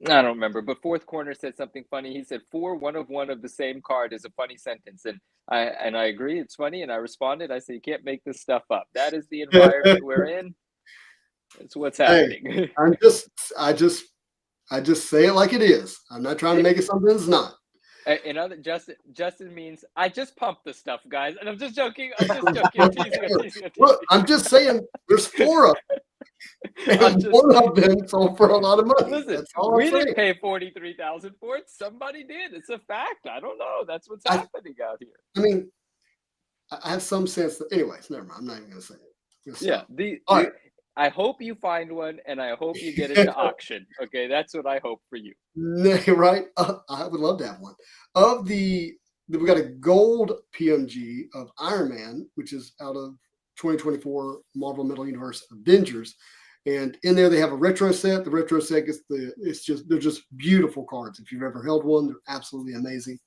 I don't remember. But Fourth Corner said something funny. He said, "For one of the same card" is a funny sentence, and I agree. It's funny, and I responded. I said, "You can't make this stuff up. That is the environment we're in. It's what's happening." Hey, I just say it like it is. I'm not trying to make it something it's not. In other Justin means I just pumped the stuff, guys, and I'm just joking. I'm just joking. I'm teasing. Look, I'm just saying there's 4 of them. And one of them sold for a lot of money. Listen, That's all we I'm didn't saying. pay 43,000 for it. Somebody did. It's a fact. I don't know. That's what's happening out here. I mean, I have some sense that, anyways, never mind. I'm not even going to say it. Yeah. All right. I hope you find one, and I hope you get it to auction. Okay, that's what I hope for you. Right? I would love to have one. We got a gold PMG of Iron Man, which is out of 2024 Marvel Middle Universe Avengers. And in there, they have a retro set. The retro set they're just beautiful cards. If you've ever held one, they're absolutely amazing.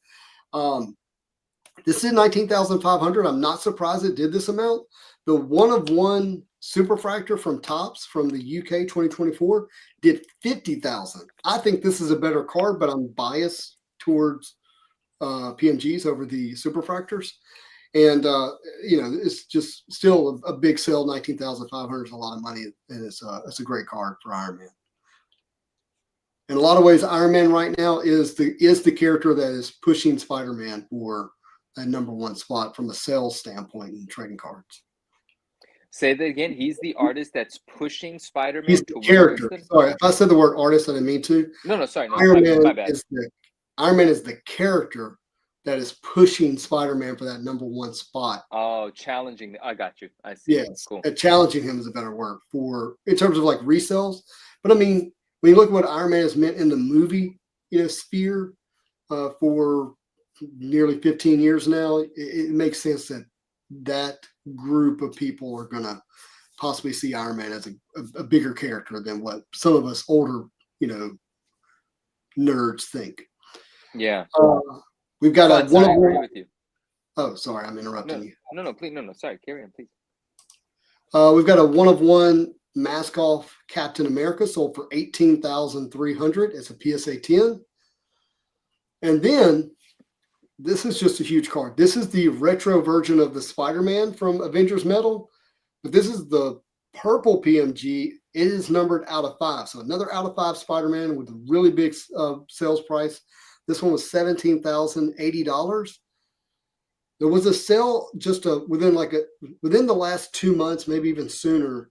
This is 19,500. I'm not surprised it did this amount. The 1-of-1 Superfractor from Topps from the UK 2024 did 50,000. I think this is a better card, but I'm biased towards PMGs over the Superfractors. And, you know, it's just still a big sale. 19,500 is a lot of money, and it's a great card for Iron Man. In a lot of ways, Iron Man right now is the character that is pushing Spider-Man for a #1 spot from a sales standpoint in trading cards. Say that again. He's the artist that's pushing Spider-Man. He's the character. Sorry, if I said the word artist, I didn't mean to. No, sorry. No, Iron Man my bad. Iron Man is the character that is pushing Spider-Man for that #1 spot. Oh, challenging. I got you. I see. Yes, Cool. challenging him is a better word in terms of like resales. But I mean, when you look at what Iron Man has meant in the movie, you know, sphere for nearly 15 years now, it makes sense that group of people are going to possibly see Iron Man as a bigger character than what some of us older, you know, nerds think. Yeah. We've got I agree with you. Oh, sorry, I'm interrupting you. No, please, no. Sorry, carry on, please. We've got a 1-of-1 Mask Off Captain America sold for 18,300. It's a PSA 10. And then this is just a huge card. This is the retro version of the Spider-Man from Avengers Metal, but this is the purple PMG. It is numbered out of 5. So another out of 5 Spider-Man with a really big sales price. This one was $17,080. There was a sale just within the last 2 months, maybe even sooner,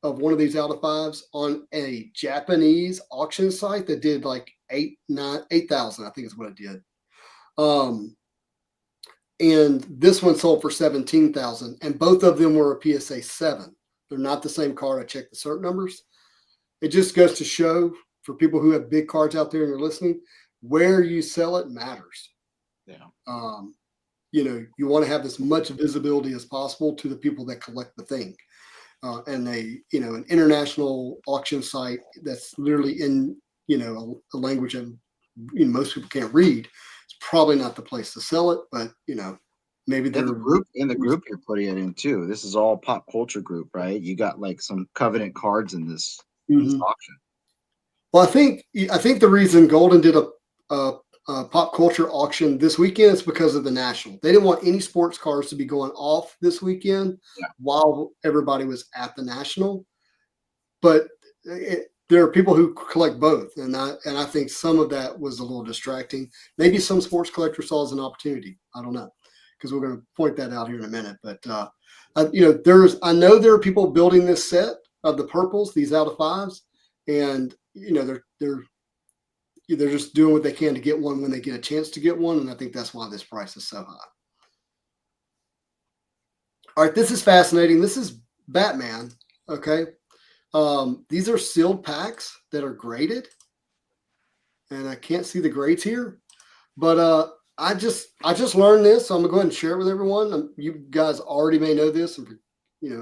of one of these out of 5s on a Japanese auction site that did like 8,000, I think is what it did. And this one sold for 17,000, and both of them were a PSA 7. They're not the same card. I checked the cert numbers. It just goes to show for people who have big cards out there and you're listening, where you sell it matters. Yeah. You know, you want to have as much visibility as possible to the people that collect the thing. And an international auction site that's literally in, you know, a language that most people can't read, it's probably not the place to sell it. But maybe they're in the group you're putting it in too. This is all pop culture group, right? You got like some Covenant cards in this auction. Well, I think the reason Goldin did a pop culture auction this weekend is because of the National. They didn't want any sports cars to be going off this weekend while everybody was at the National. But there are people who collect both, and I think some of that was a little distracting. Maybe some sports collectors saw as an opportunity. I don't know, because we're going to point that out here in a minute. But I know there are people building this set of the purples, these out of fives, and they're just doing what they can to get one when they get a chance to get one, and I think that's why this price is so high. All right, this is fascinating. This is Batman. Okay, these are sealed packs that are graded, and I can't see the grades here, but I just learned this, so I'm gonna go ahead and share it with everyone. You guys already may know this, and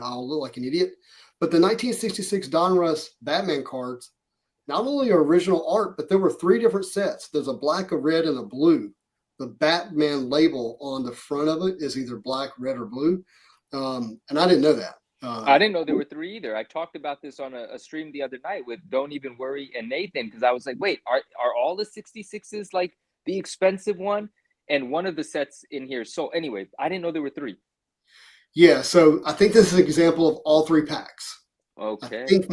I'll look like an idiot, but the 1966 Donruss Batman cards not only are original art, but there were 3 different sets. There's a black, a red, and a blue. The Batman label on the front of it is either black, red, or blue, and I didn't know that. I didn't know there were 3 either. I talked about this on a stream the other night with Don't Even Worry and Nathan, because I was like, wait, are all the 66s like the expensive one? And one of the sets in here. So anyway, I didn't know there were 3. Yeah, so I think this is an example of all 3 packs. Okay. I think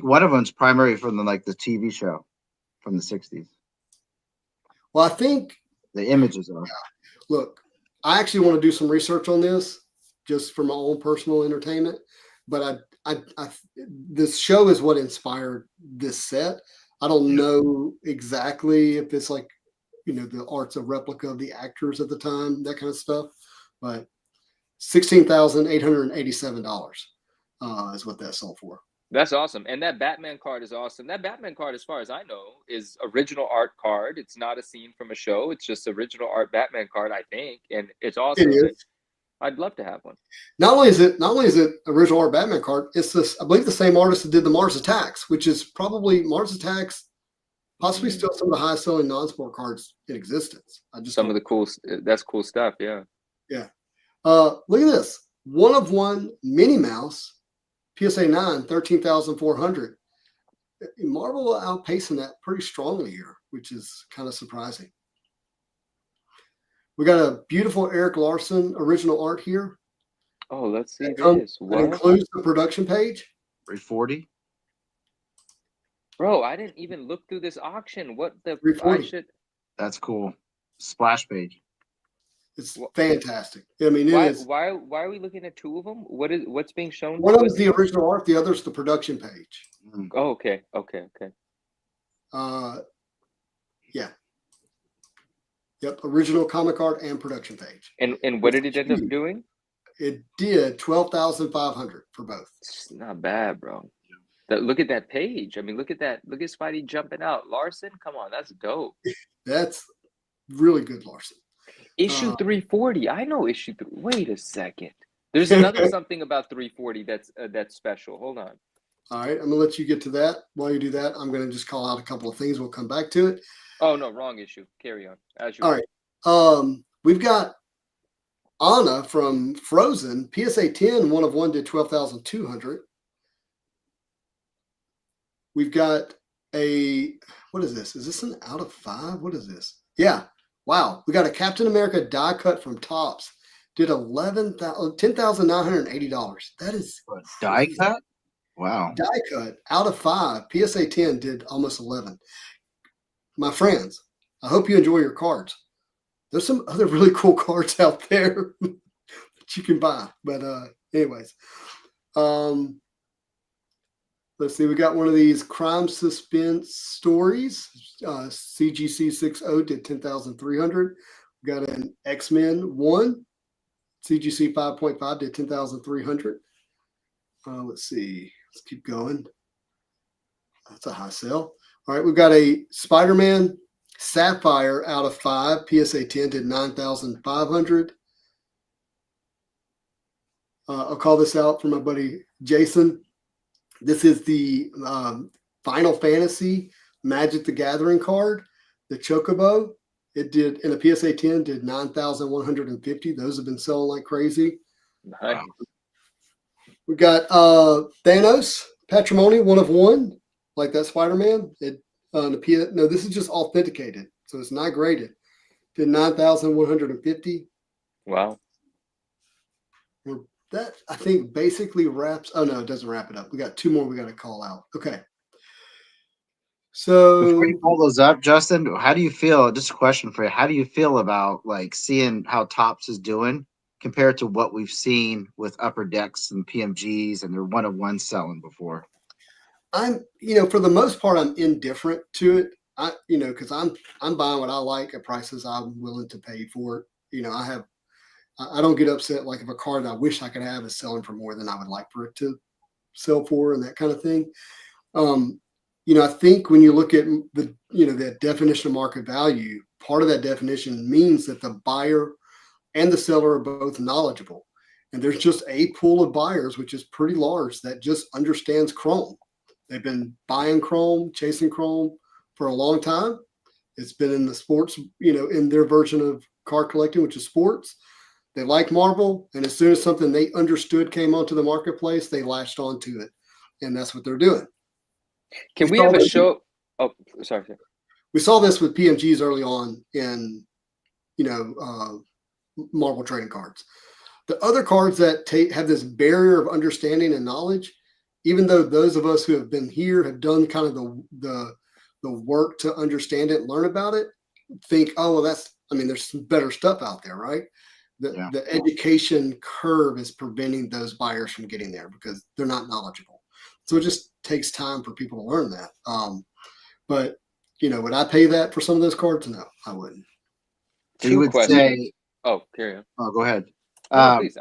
one of them's primary from the TV show from the 60s. Well, I think the images are. Look, I actually want to do some research on this just for my own personal entertainment. But this show is what inspired this set. I don't know exactly if it's like, the art's a replica of the actors at the time, that kind of stuff. But $16,887 is what that sold for. That's awesome. And that Batman card is awesome. That Batman card, as far as I know, is original art card. It's not a scene from a show. It's just original art Batman card, I think. And it's awesome. It is. I'd love to have one. Not only is it original art Batman card, it's this, I believe, the same artist that did the Mars Attacks, which is probably Mars Attacks, possibly still some of the highest selling non-sport cards in existence. That's cool stuff. Yeah. Yeah. Look at this. 1-of-1 Minnie Mouse, PSA 9, 13,400. Marvel outpacing that pretty strongly here, which is kind of surprising. We got a beautiful Eric Larson original art here. Oh, let's see this. It includes the production page. 340. Bro, I didn't even look through this auction. What the? That's cool. Splash page. It's fantastic. I mean, why are we looking at 2 of them? What's being shown? One of them is the original art. The other is the production page. Oh, okay. Yeah. Yep. Original comic art and production page. And what did it end up doing? It did 12,500 for both. It's not bad, bro. Look at that page. I mean, look at that. Look at Spidey jumping out. Larson, come on, that's dope. That's really good, Larson. Issue 340. I know issue 3. Wait a second. There's another something about 340 that's special. Hold on. All right, I'm gonna let you get to that. While you do that, I'm gonna just call out a couple of things. We'll come back to it. Oh no, wrong issue. Carry on. All right. We've got Anna from Frozen. PSA 10, 1-of-1 did 12,200. We've got what is this? Is this an out of 5? What is this? Yeah. Wow. We got a Captain America die cut from Topps. Did $10,980. That is a die cut? Wow. Die cut out of 5. PSA 10 did almost 11. My friends, I hope you enjoy your cards. There's some other really cool cards out there that you can buy. But anyways. Let's see. We got one of these crime suspense stories. CGC 60 did 10,300. We got an X-Men 1. CGC 5.5 did 10,300. Let's see. Let's keep going. That's a high sell. All right. We've got a Spider-Man Sapphire out of 5. PSA 10 did 9,500. I'll call this out for my buddy Jason. This is the Final Fantasy Magic the Gathering card. The Chocobo, it did in a PSA 10 did 9,150. Those have been selling like crazy. Nice. We got Thanos Patrimony 1 of 1, like that Spider-Man. No, this is just authenticated, so it's not graded. Did 9,150. Wow. That I think basically wraps. Oh no, it doesn't wrap it up. We got 2 more we got to call out. Okay. So Before you pull those up, Justin, how do you feel? Just a question for you. How do you feel about like seeing how Topps is doing compared to what we've seen with Upper Decks and PMGs and their 1-of-1 selling before? I'm, for the most part, I'm indifferent to it. Because I'm buying what I like at prices I'm willing to pay for it. I don't get upset like if a card I wish I could have is selling for more than I would like for it to sell for and that kind of thing. I think when you look at the definition of market value, part of that definition means that the buyer and the seller are both knowledgeable. And there's just a pool of buyers, which is pretty large, that just understands chrome. They've been buying chrome, chasing chrome for a long time. It's been in the sports, in their version of card collecting, which is sports. They like marble. And as soon as something they understood came onto the marketplace, they latched onto it. And that's what they're doing. Can we have a show? Oh, sorry. We saw this with PMGs early on in, marble trading cards. The other cards that have this barrier of understanding and knowledge, even though those of us who have been here have done kind of the work to understand it and learn about it, think, oh, well, there's some better stuff out there, right? The education curve is preventing those buyers from getting there because they're not knowledgeable. So it just takes time for people to learn that. But would I pay that for some of those cards? No, I wouldn't. So you would say, oh, carry on. Oh, go ahead. No, please.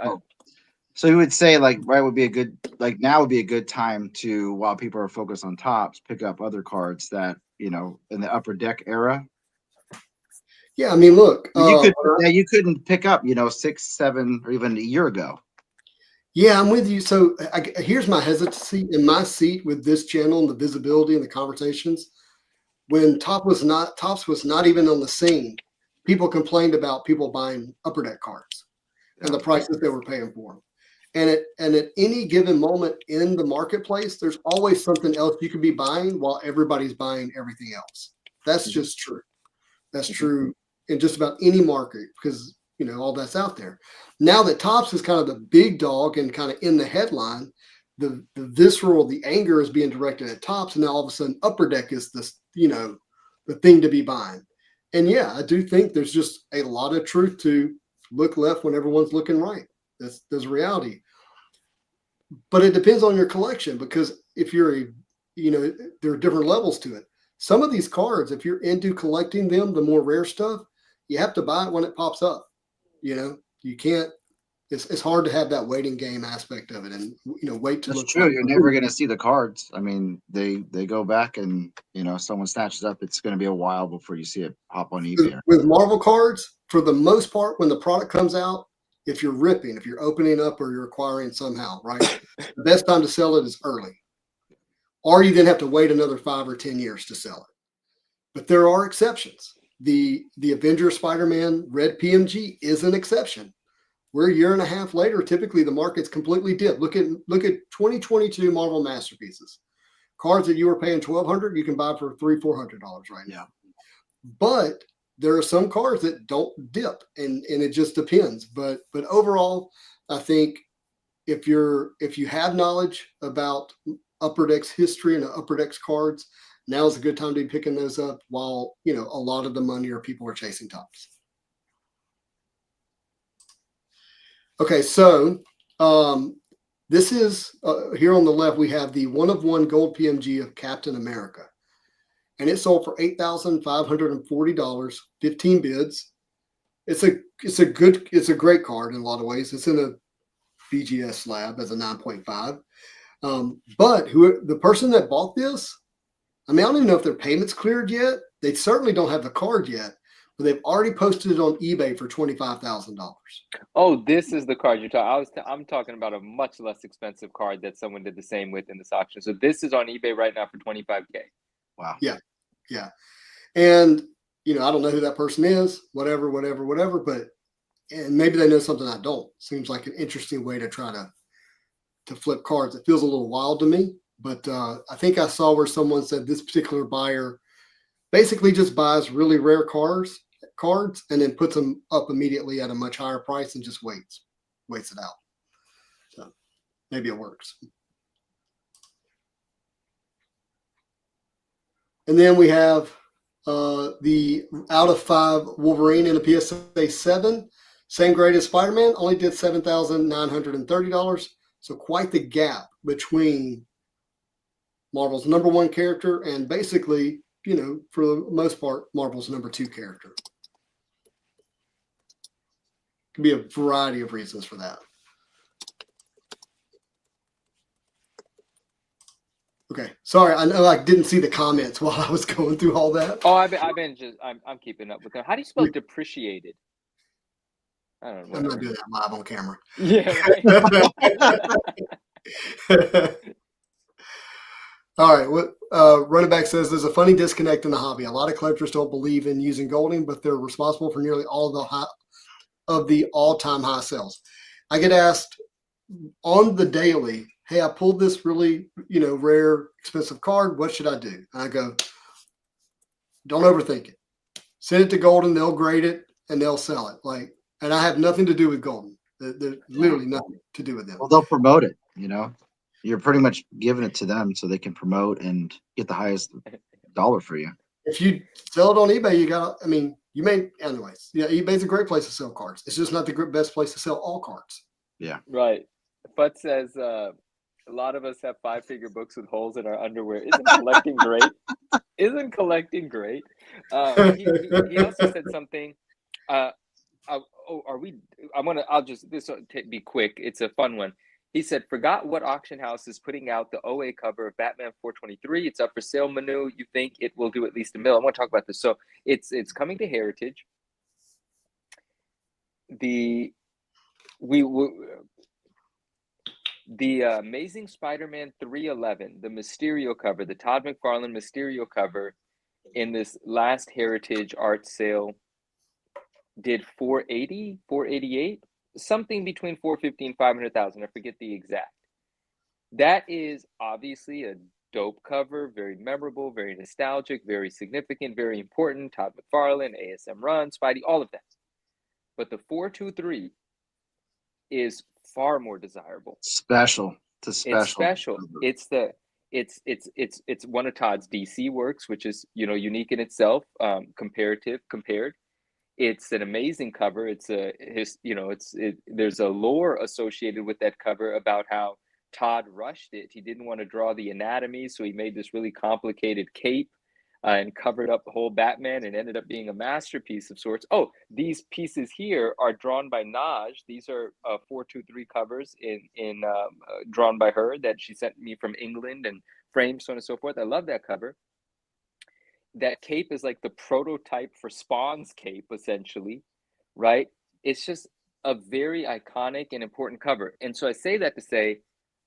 So you would say now would be a good time to, while people are focused on Topps, pick up other cards that, in the Upper Deck era. Yeah. I mean, look, you couldn't pick up, 6, 7, or even a year ago. Yeah, I'm with you. So here's my hesitancy in my seat with this channel and the visibility and the conversations. When Topps was not even on the scene, people complained about people buying Upper Deck cards and the prices they were paying for them. And at any given moment in the marketplace, there's always something else you could be buying while everybody's buying everything else. That's just true. That's true in just about any market because all that's out there. Now that Topps is kind of the big dog and kind of in the headline, the visceral, the anger is being directed at Topps, and now all of a sudden Upper Deck is this, the thing to be buying. And yeah, I do think there's just a lot of truth to look left when everyone's looking right. There's reality. But it depends on your collection because if you're there are different levels to it. Some of these cards, if you're into collecting them, the more rare stuff, you have to buy it when it pops up. You can't. It's hard to have that waiting game aspect of it, and wait to look. That's true. You're never going to see the cards. I mean, they go back, and someone snatches up. It's going to be a while before you see it pop on eBay. With Marvel cards, for the most part, when the product comes out, if you're ripping, if you're opening up, or you're acquiring somehow, right, the best time to sell it is early, or you then have to wait another 5 or 10 years to sell it. But there are exceptions. The Avengers Spider-Man Red PMG is an exception. We're a year and a half later. Typically, the market's completely dipped. Look at 2022 Marvel Masterpieces. Cards that you were paying $1,200, you can buy for $300-$400 right now. But there are some cards that don't dip, and it just depends. But overall, I think if you have knowledge about Upper Deck's history and Upper Deck's cards, now is a good time to be picking those up while a lot of the money or people are chasing Topps. Okay, so this is here on the left. We have the 1-of-1 gold PMG of Captain America, and it sold for $8,540, 15 bids. It's a great card in a lot of ways. It's in a BGS slab as a 9.5. But the person that bought this, I don't even know if their payment's cleared yet. They certainly don't have the card yet. But they've already posted it on eBay for $25,000. Oh, this is the card you're talking. I'm talking about a much less expensive card that someone did the same with in this auction. So this is on eBay right now for $25K. Wow. Yeah. And I don't know who that person is, whatever, but and maybe they know something I don't. Seems like an interesting way to try to flip cards. It feels a little wild to me, but I think I saw where someone said this particular buyer basically just buys really rare cards and then puts them up immediately at a much higher price and just waits it out. So maybe it works. And then we have the out of 5 Wolverine in a PSA 7, same grade as Spider-Man, only did $7,930. So quite the gap between Marvel's number 1 character and basically, for the most part, Marvel's number 2 character. Could be a variety of reasons for that. Okay, sorry, I know I didn't see the comments while I was going through all that. Oh, I'm keeping up with them. How do you spell depreciated? I don't know. I'm not doing that live on camera. Yeah, right. All right. What Running Back says, there's a funny disconnect in the hobby. A lot of collectors don't believe in using Goldin, but they're responsible for nearly all of the all-time high sales. I get asked on the daily, hey, I pulled this really, rare, expensive card. What should I do? And I go, don't overthink it. Send it to Goldin. They'll grade it and they'll sell it. And I have nothing to do with Goldin. There's literally nothing to do with them. Well, they'll promote it. You're pretty much giving it to them so they can promote and get the highest dollar for you. If you sell it on eBay, you may, anyways. Yeah, eBay's a great place to sell cards. It's just not the best place to sell all cards. Yeah. Right. But says a lot of us have 5-figure books with holes in our underwear. Isn't collecting great? Isn't collecting great? He also said something. This will be quick. It's a fun one. He said, forgot what auction house is putting out the OA cover of Batman 423. It's up for sale, Manu. You think it will do at least $1 million? I want to talk about this. So it's coming to Heritage. The Amazing Spider-Man 311, the Mysterio cover, the Todd McFarlane Mysterio cover in this last Heritage art sale did 480, 488, something between 450 and 500,000. I forget the exact. That is obviously a dope cover, very memorable, very nostalgic, very significant, very important. Todd McFarlane, ASM Run, Spidey, all of that. But the 423 is far more desirable. Special. It's special. It's one of Todd's DC works, which is unique in itself, compared. It's an amazing cover. There's a lore associated with that cover about how Todd rushed it. He didn't want to draw the anatomy, so he made this really complicated cape and covered up the whole Batman, and ended up being a masterpiece of sorts. Oh, these pieces here are drawn by Naj. These are 423 covers drawn by her that she sent me from England, and framed, so on and so forth. I love that cover. That cape is like the prototype for Spawn's cape, essentially, right? It's just a very iconic and important cover. And so I say that to say,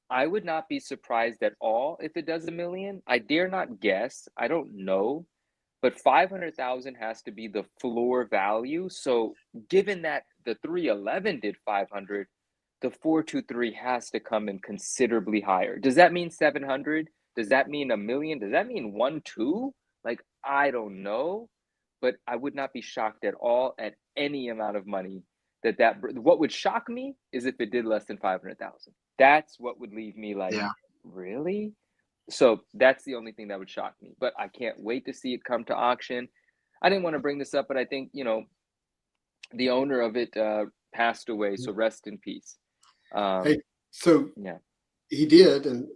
I would not be surprised at all if it does $1 million. I dare not guess. I don't know. But 500,000 has to be the floor value. So given that the 311 did 500, the 423 has to come in considerably higher. Does that mean 700? Does that mean $1 million? Does that mean 1.2? I don't know, but I would not be shocked at all at any amount of money what would shock me is if it did less than 500,000. That's what would leave me really? So that's the only thing that would shock me, but I can't wait to see it come to auction. I didn't want to bring this up, but I think, the owner of it passed away. So rest in peace. Hey, so yeah, he did. And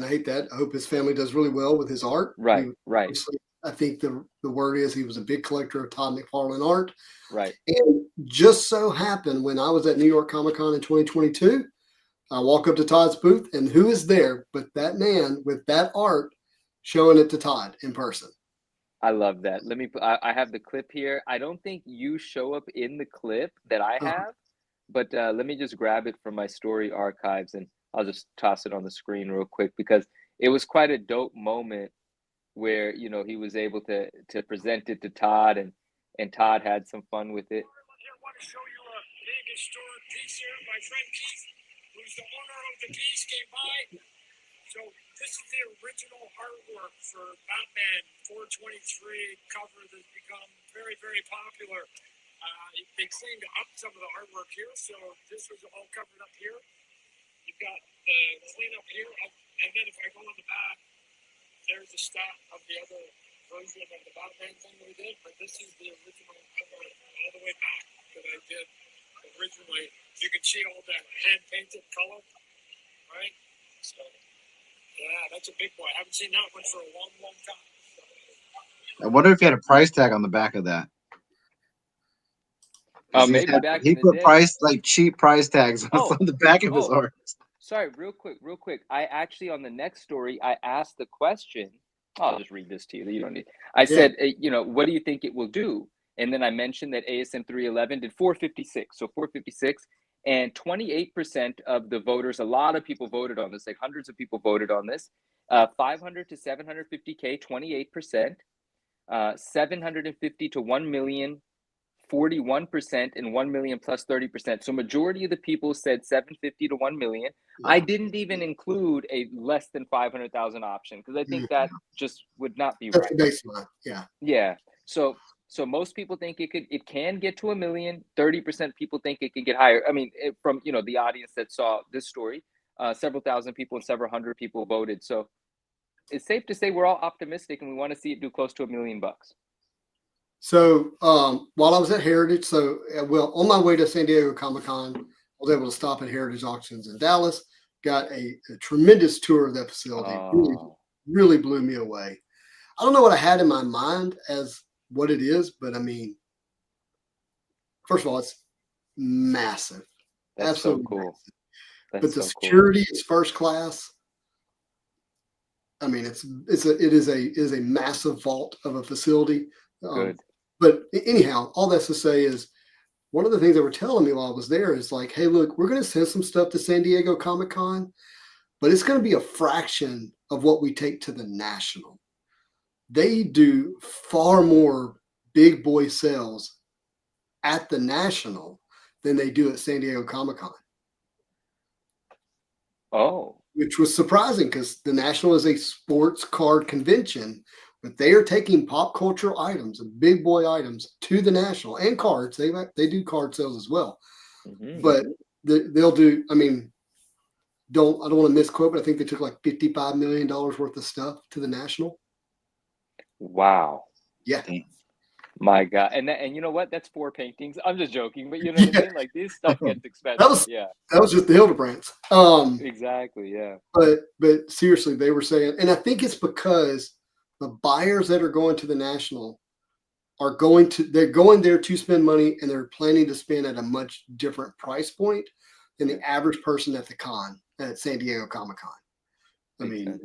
I hate that. I hope his family does really well with his art. Right. I think the word is he was a big collector of Todd McFarlane art. Right. And just so happened when I was at New York Comic Con in 2022, I walk up to Todd's booth, and who is there but that man with that art showing it to Todd in person. I love that. I have the clip here. I don't think you show up in the clip that I have, but let me just grab it from my story archives, and I'll just toss it on the screen real quick, because it was quite a dope moment where, he was able to present it to Todd. And and Todd had some fun with it. Here, I want to show you a big historic piece here. My friend Keith, who's the owner of the piece, came by. So this is the original artwork for Batman 423 cover that's become very, very popular. They cleaned up some of the artwork here, so this was all covered up here. You've got the cleanup here, and then if I go on the back, there's a stat of the other version of the Batman thing we did, but this is the original cover all the way back that I did originally. You can see all that hand-painted color, right? So, yeah, that's a big boy. I haven't seen that one for a long, long time. I wonder if he had a price tag on the back of that. Maybe back he in the put day. price, like cheap price tags on the back of his art. Sorry, real quick. I actually, on the next story, I asked the question. I'll just read this to you. You don't need. I said, what do you think it will do? And then I mentioned that ASM 311 did 456. So 456, and 28% of the voters, a lot of people voted on this, like hundreds of people voted on this. 500 to 750K, 28%. 750 to 1 million, 41%, and 1 million plus 30%. So majority of the people said 750 to 1 million. Yeah. I didn't even include a less than 500,000 option because I think that just would not be right. Baseline. Yeah. Yeah. So most people think it can get to 1 million. 30% people think it can get higher. I mean, from the audience that saw this story, several thousand people and several hundred people voted. So it's safe to say we're all optimistic and we want to see it do close to $1 million. So while I was at Heritage, on my way to San Diego Comic-Con, I was able to stop at Heritage Auctions in Dallas, got a tremendous tour of that facility. Really blew me away. I don't know what I had in my mind as what it is, but I mean, first of all, it's massive. That's absolutely so cool. But the security is first class. I mean, it is a massive vault of a facility. Good. But anyhow, all that's to say is one of the things they were telling me while I was there is like, hey, look, we're going to send some stuff to San Diego Comic-Con, but it's going to be a fraction of what we take to the National. They do far more big boy sales at the National than they do at San Diego Comic-Con. Oh. Which was surprising because the National is a sports card convention, but they are taking pop culture items and big boy items to the National and cards. They do card sales as well. Mm-hmm. But they'll do, I mean, I don't want to misquote, but I think they took like $55 million worth of stuff to the National. Wow. Yeah. My God. And you know what? That's 4 paintings. I'm just joking, but you know what I mean? Like this stuff gets expensive. That was just the Hildebrands. Exactly. Yeah. But seriously, they were saying, and I think it's because the buyers that are going to the National they're going there to spend money, and they're planning to spend at a much different price point than the average person at the con at San Diego Comic-Con. I mean,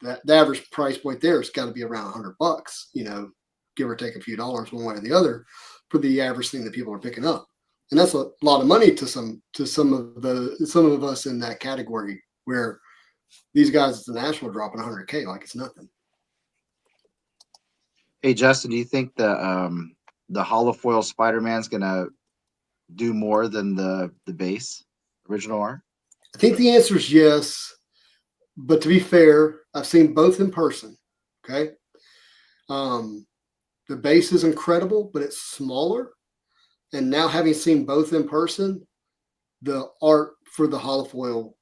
the average price point there has got to be around $100, give or take a few dollars one way or the other for the average thing that people are picking up. And that's a lot of money to some of us in that category, where these guys at the National are dropping $100K like it's nothing. Hey Justin, do you think the holofoil Spider-Man's gonna do more than the base original art? I think the answer is yes, but to be fair, I've seen both in person. Okay. The base is incredible, but it's smaller. And now, having seen both in person, the art for the holofoil,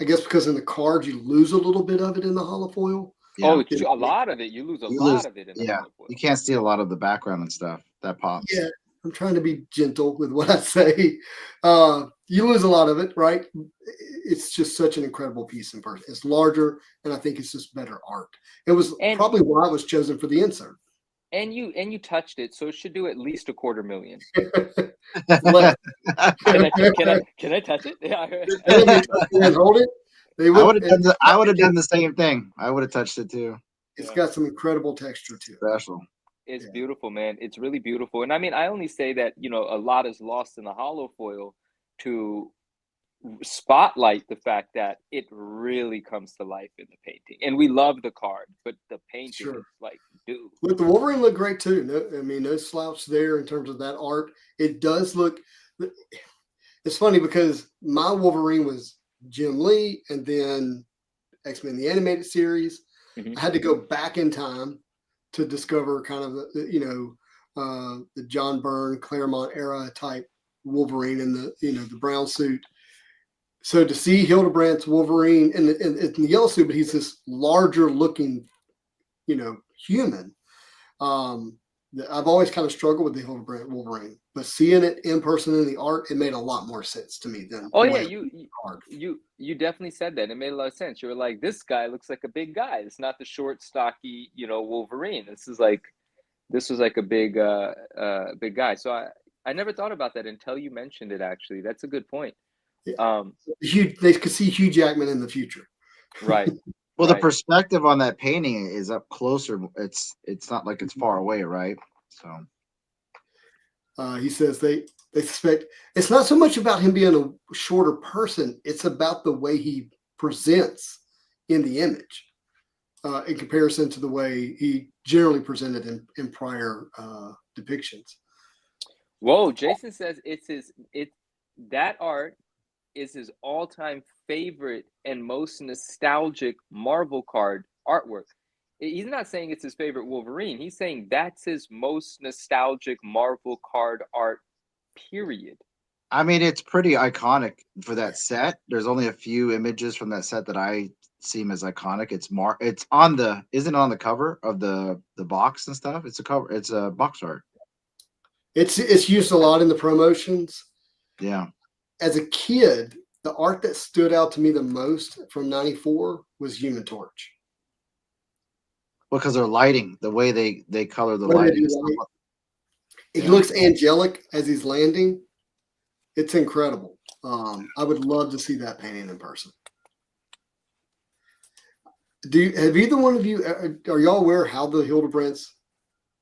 I guess because in the cards you lose a little bit of it in the holofoil. Yeah. Oh, a lot of it. You lose a lot of it in the holofoil. You can't see a lot of the background and stuff that pops. Yeah, I'm trying to be gentle with what I say. You lose a lot of it, right? It's just such an incredible piece in person. It's larger, and I think it's just better art. It was probably why I was chosen for the insert. And you touched it, so it should do at least $250,000. Can I touch it? And hold it. I would have done the same thing. I would have touched it too. It's got some incredible texture too. Special. It's beautiful, man. It's really beautiful. And I mean, I only say that, a lot is lost in the holofoil to spotlight the fact that it really comes to life in the painting. And we love the card, but the painting Sure. is like, dude. Look, the Wolverine looked great too. No, I mean, no slouch there in terms of that art. It does look. It's funny because my Wolverine was Jim Lee, and then X-Men the animated series. Mhm. I had to go back in time to discover kind of the John Byrne Claremont era type Wolverine in the brown suit. So to see Hildebrandt's Wolverine in the yellow suit, but he's this larger looking, human. I've always kind of struggled with the Hildebrandt Wolverine, but seeing it in person in the art, it made a lot more sense to me than. Oh the yeah, way you definitely said that. It made a lot of sense. You were like, this guy looks like a big guy. It's not the short, stocky, Wolverine. This was like a big big guy. So I never thought about that until you mentioned it. Actually, that's a good point. They could see Hugh Jackman in the future. Right. Well, the Right. perspective on that painting is up closer. It's not like it's far away, right? So He says they suspect it's not so much about him being a shorter person; it's about the way he presents in the image, in comparison to the way he generally presented in prior depictions. Whoa, Jason says that art is his all-time favorite and most nostalgic Marvel card artwork. He's not saying it's his favorite Wolverine. He's saying that's his most nostalgic Marvel card art, period. I mean, it's pretty iconic for that set. There's only a few images from that set that I seem as iconic. It's on the isn't it on the cover of the box and stuff. It's a box art. It's used a lot in the promotions. Yeah. As a kid, the art that stood out to me the most from '94 was Human Torch. Because they're lighting, the way they color the What did lighting. he like? He Yeah. looks angelic as he's landing. It's incredible. I would love to see that painting in person. Have either one of you, are y'all aware how the Hildebrandts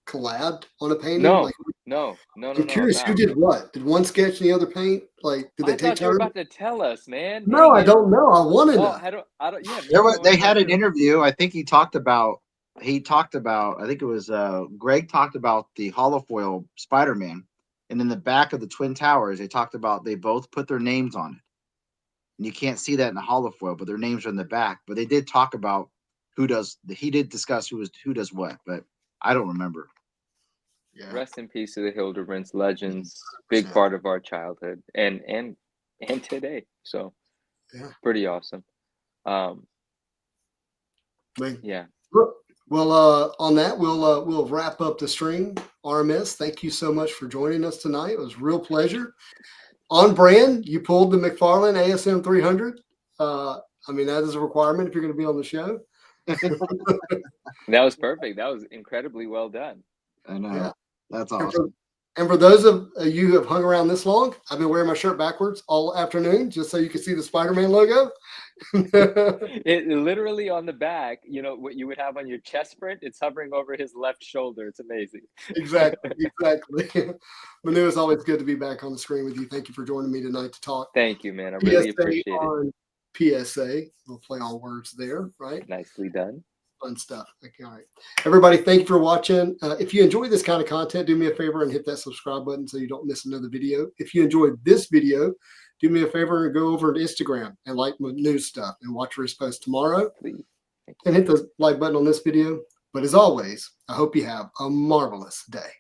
collabed on a painting? No. I'm curious who did what. Did one sketch and the other paint? Like, did they I take thought you were turns? about to tell us, man. No, Dang I it. don't know. I want to Well, know. I don't. Yeah. They had an interview. I think he talked about. I think it was Greg talked about the holofoil Spider-Man, and in the back of the Twin Towers, they both put their names on it, and you can't see that in the holofoil, but their names are in the back. But they did talk about he did discuss who does what, but I don't remember. Yeah. Rest in peace to the Hildebrandts, legends, big part of our childhood and today. So, Yeah. pretty awesome. Yeah. Well, on that, we'll wrap up the stream. RMS, thank you so much for joining us tonight. It was a real pleasure. On brand, you pulled the McFarlane ASM 300. I mean, that is a requirement if you're going to be on the show. That was perfect. That was incredibly well done. I know. Yeah. That's awesome. And for those of you who have hung around this long, I've been wearing my shirt backwards all afternoon just so you can see the Spider-Man logo. It literally on the back, what you would have on your chest print, it's hovering over his left shoulder. It's amazing. Exactly. Manu, it's always good to be back on the screen with you. Thank you for joining me tonight to talk. Thank you, man. I really appreciate it. On PSA. We'll play on words there, right? Nicely done. Fun stuff. Okay, all right. Everybody, thank you for watching. If you enjoy this kind of content, do me a favor and hit that subscribe button so you don't miss another video. If you enjoyed this video, do me a favor and go over to Instagram and like my news stuff and watch Rick's post tomorrow. Please. And hit the like button on this video. But as always, I hope you have a marvelous day.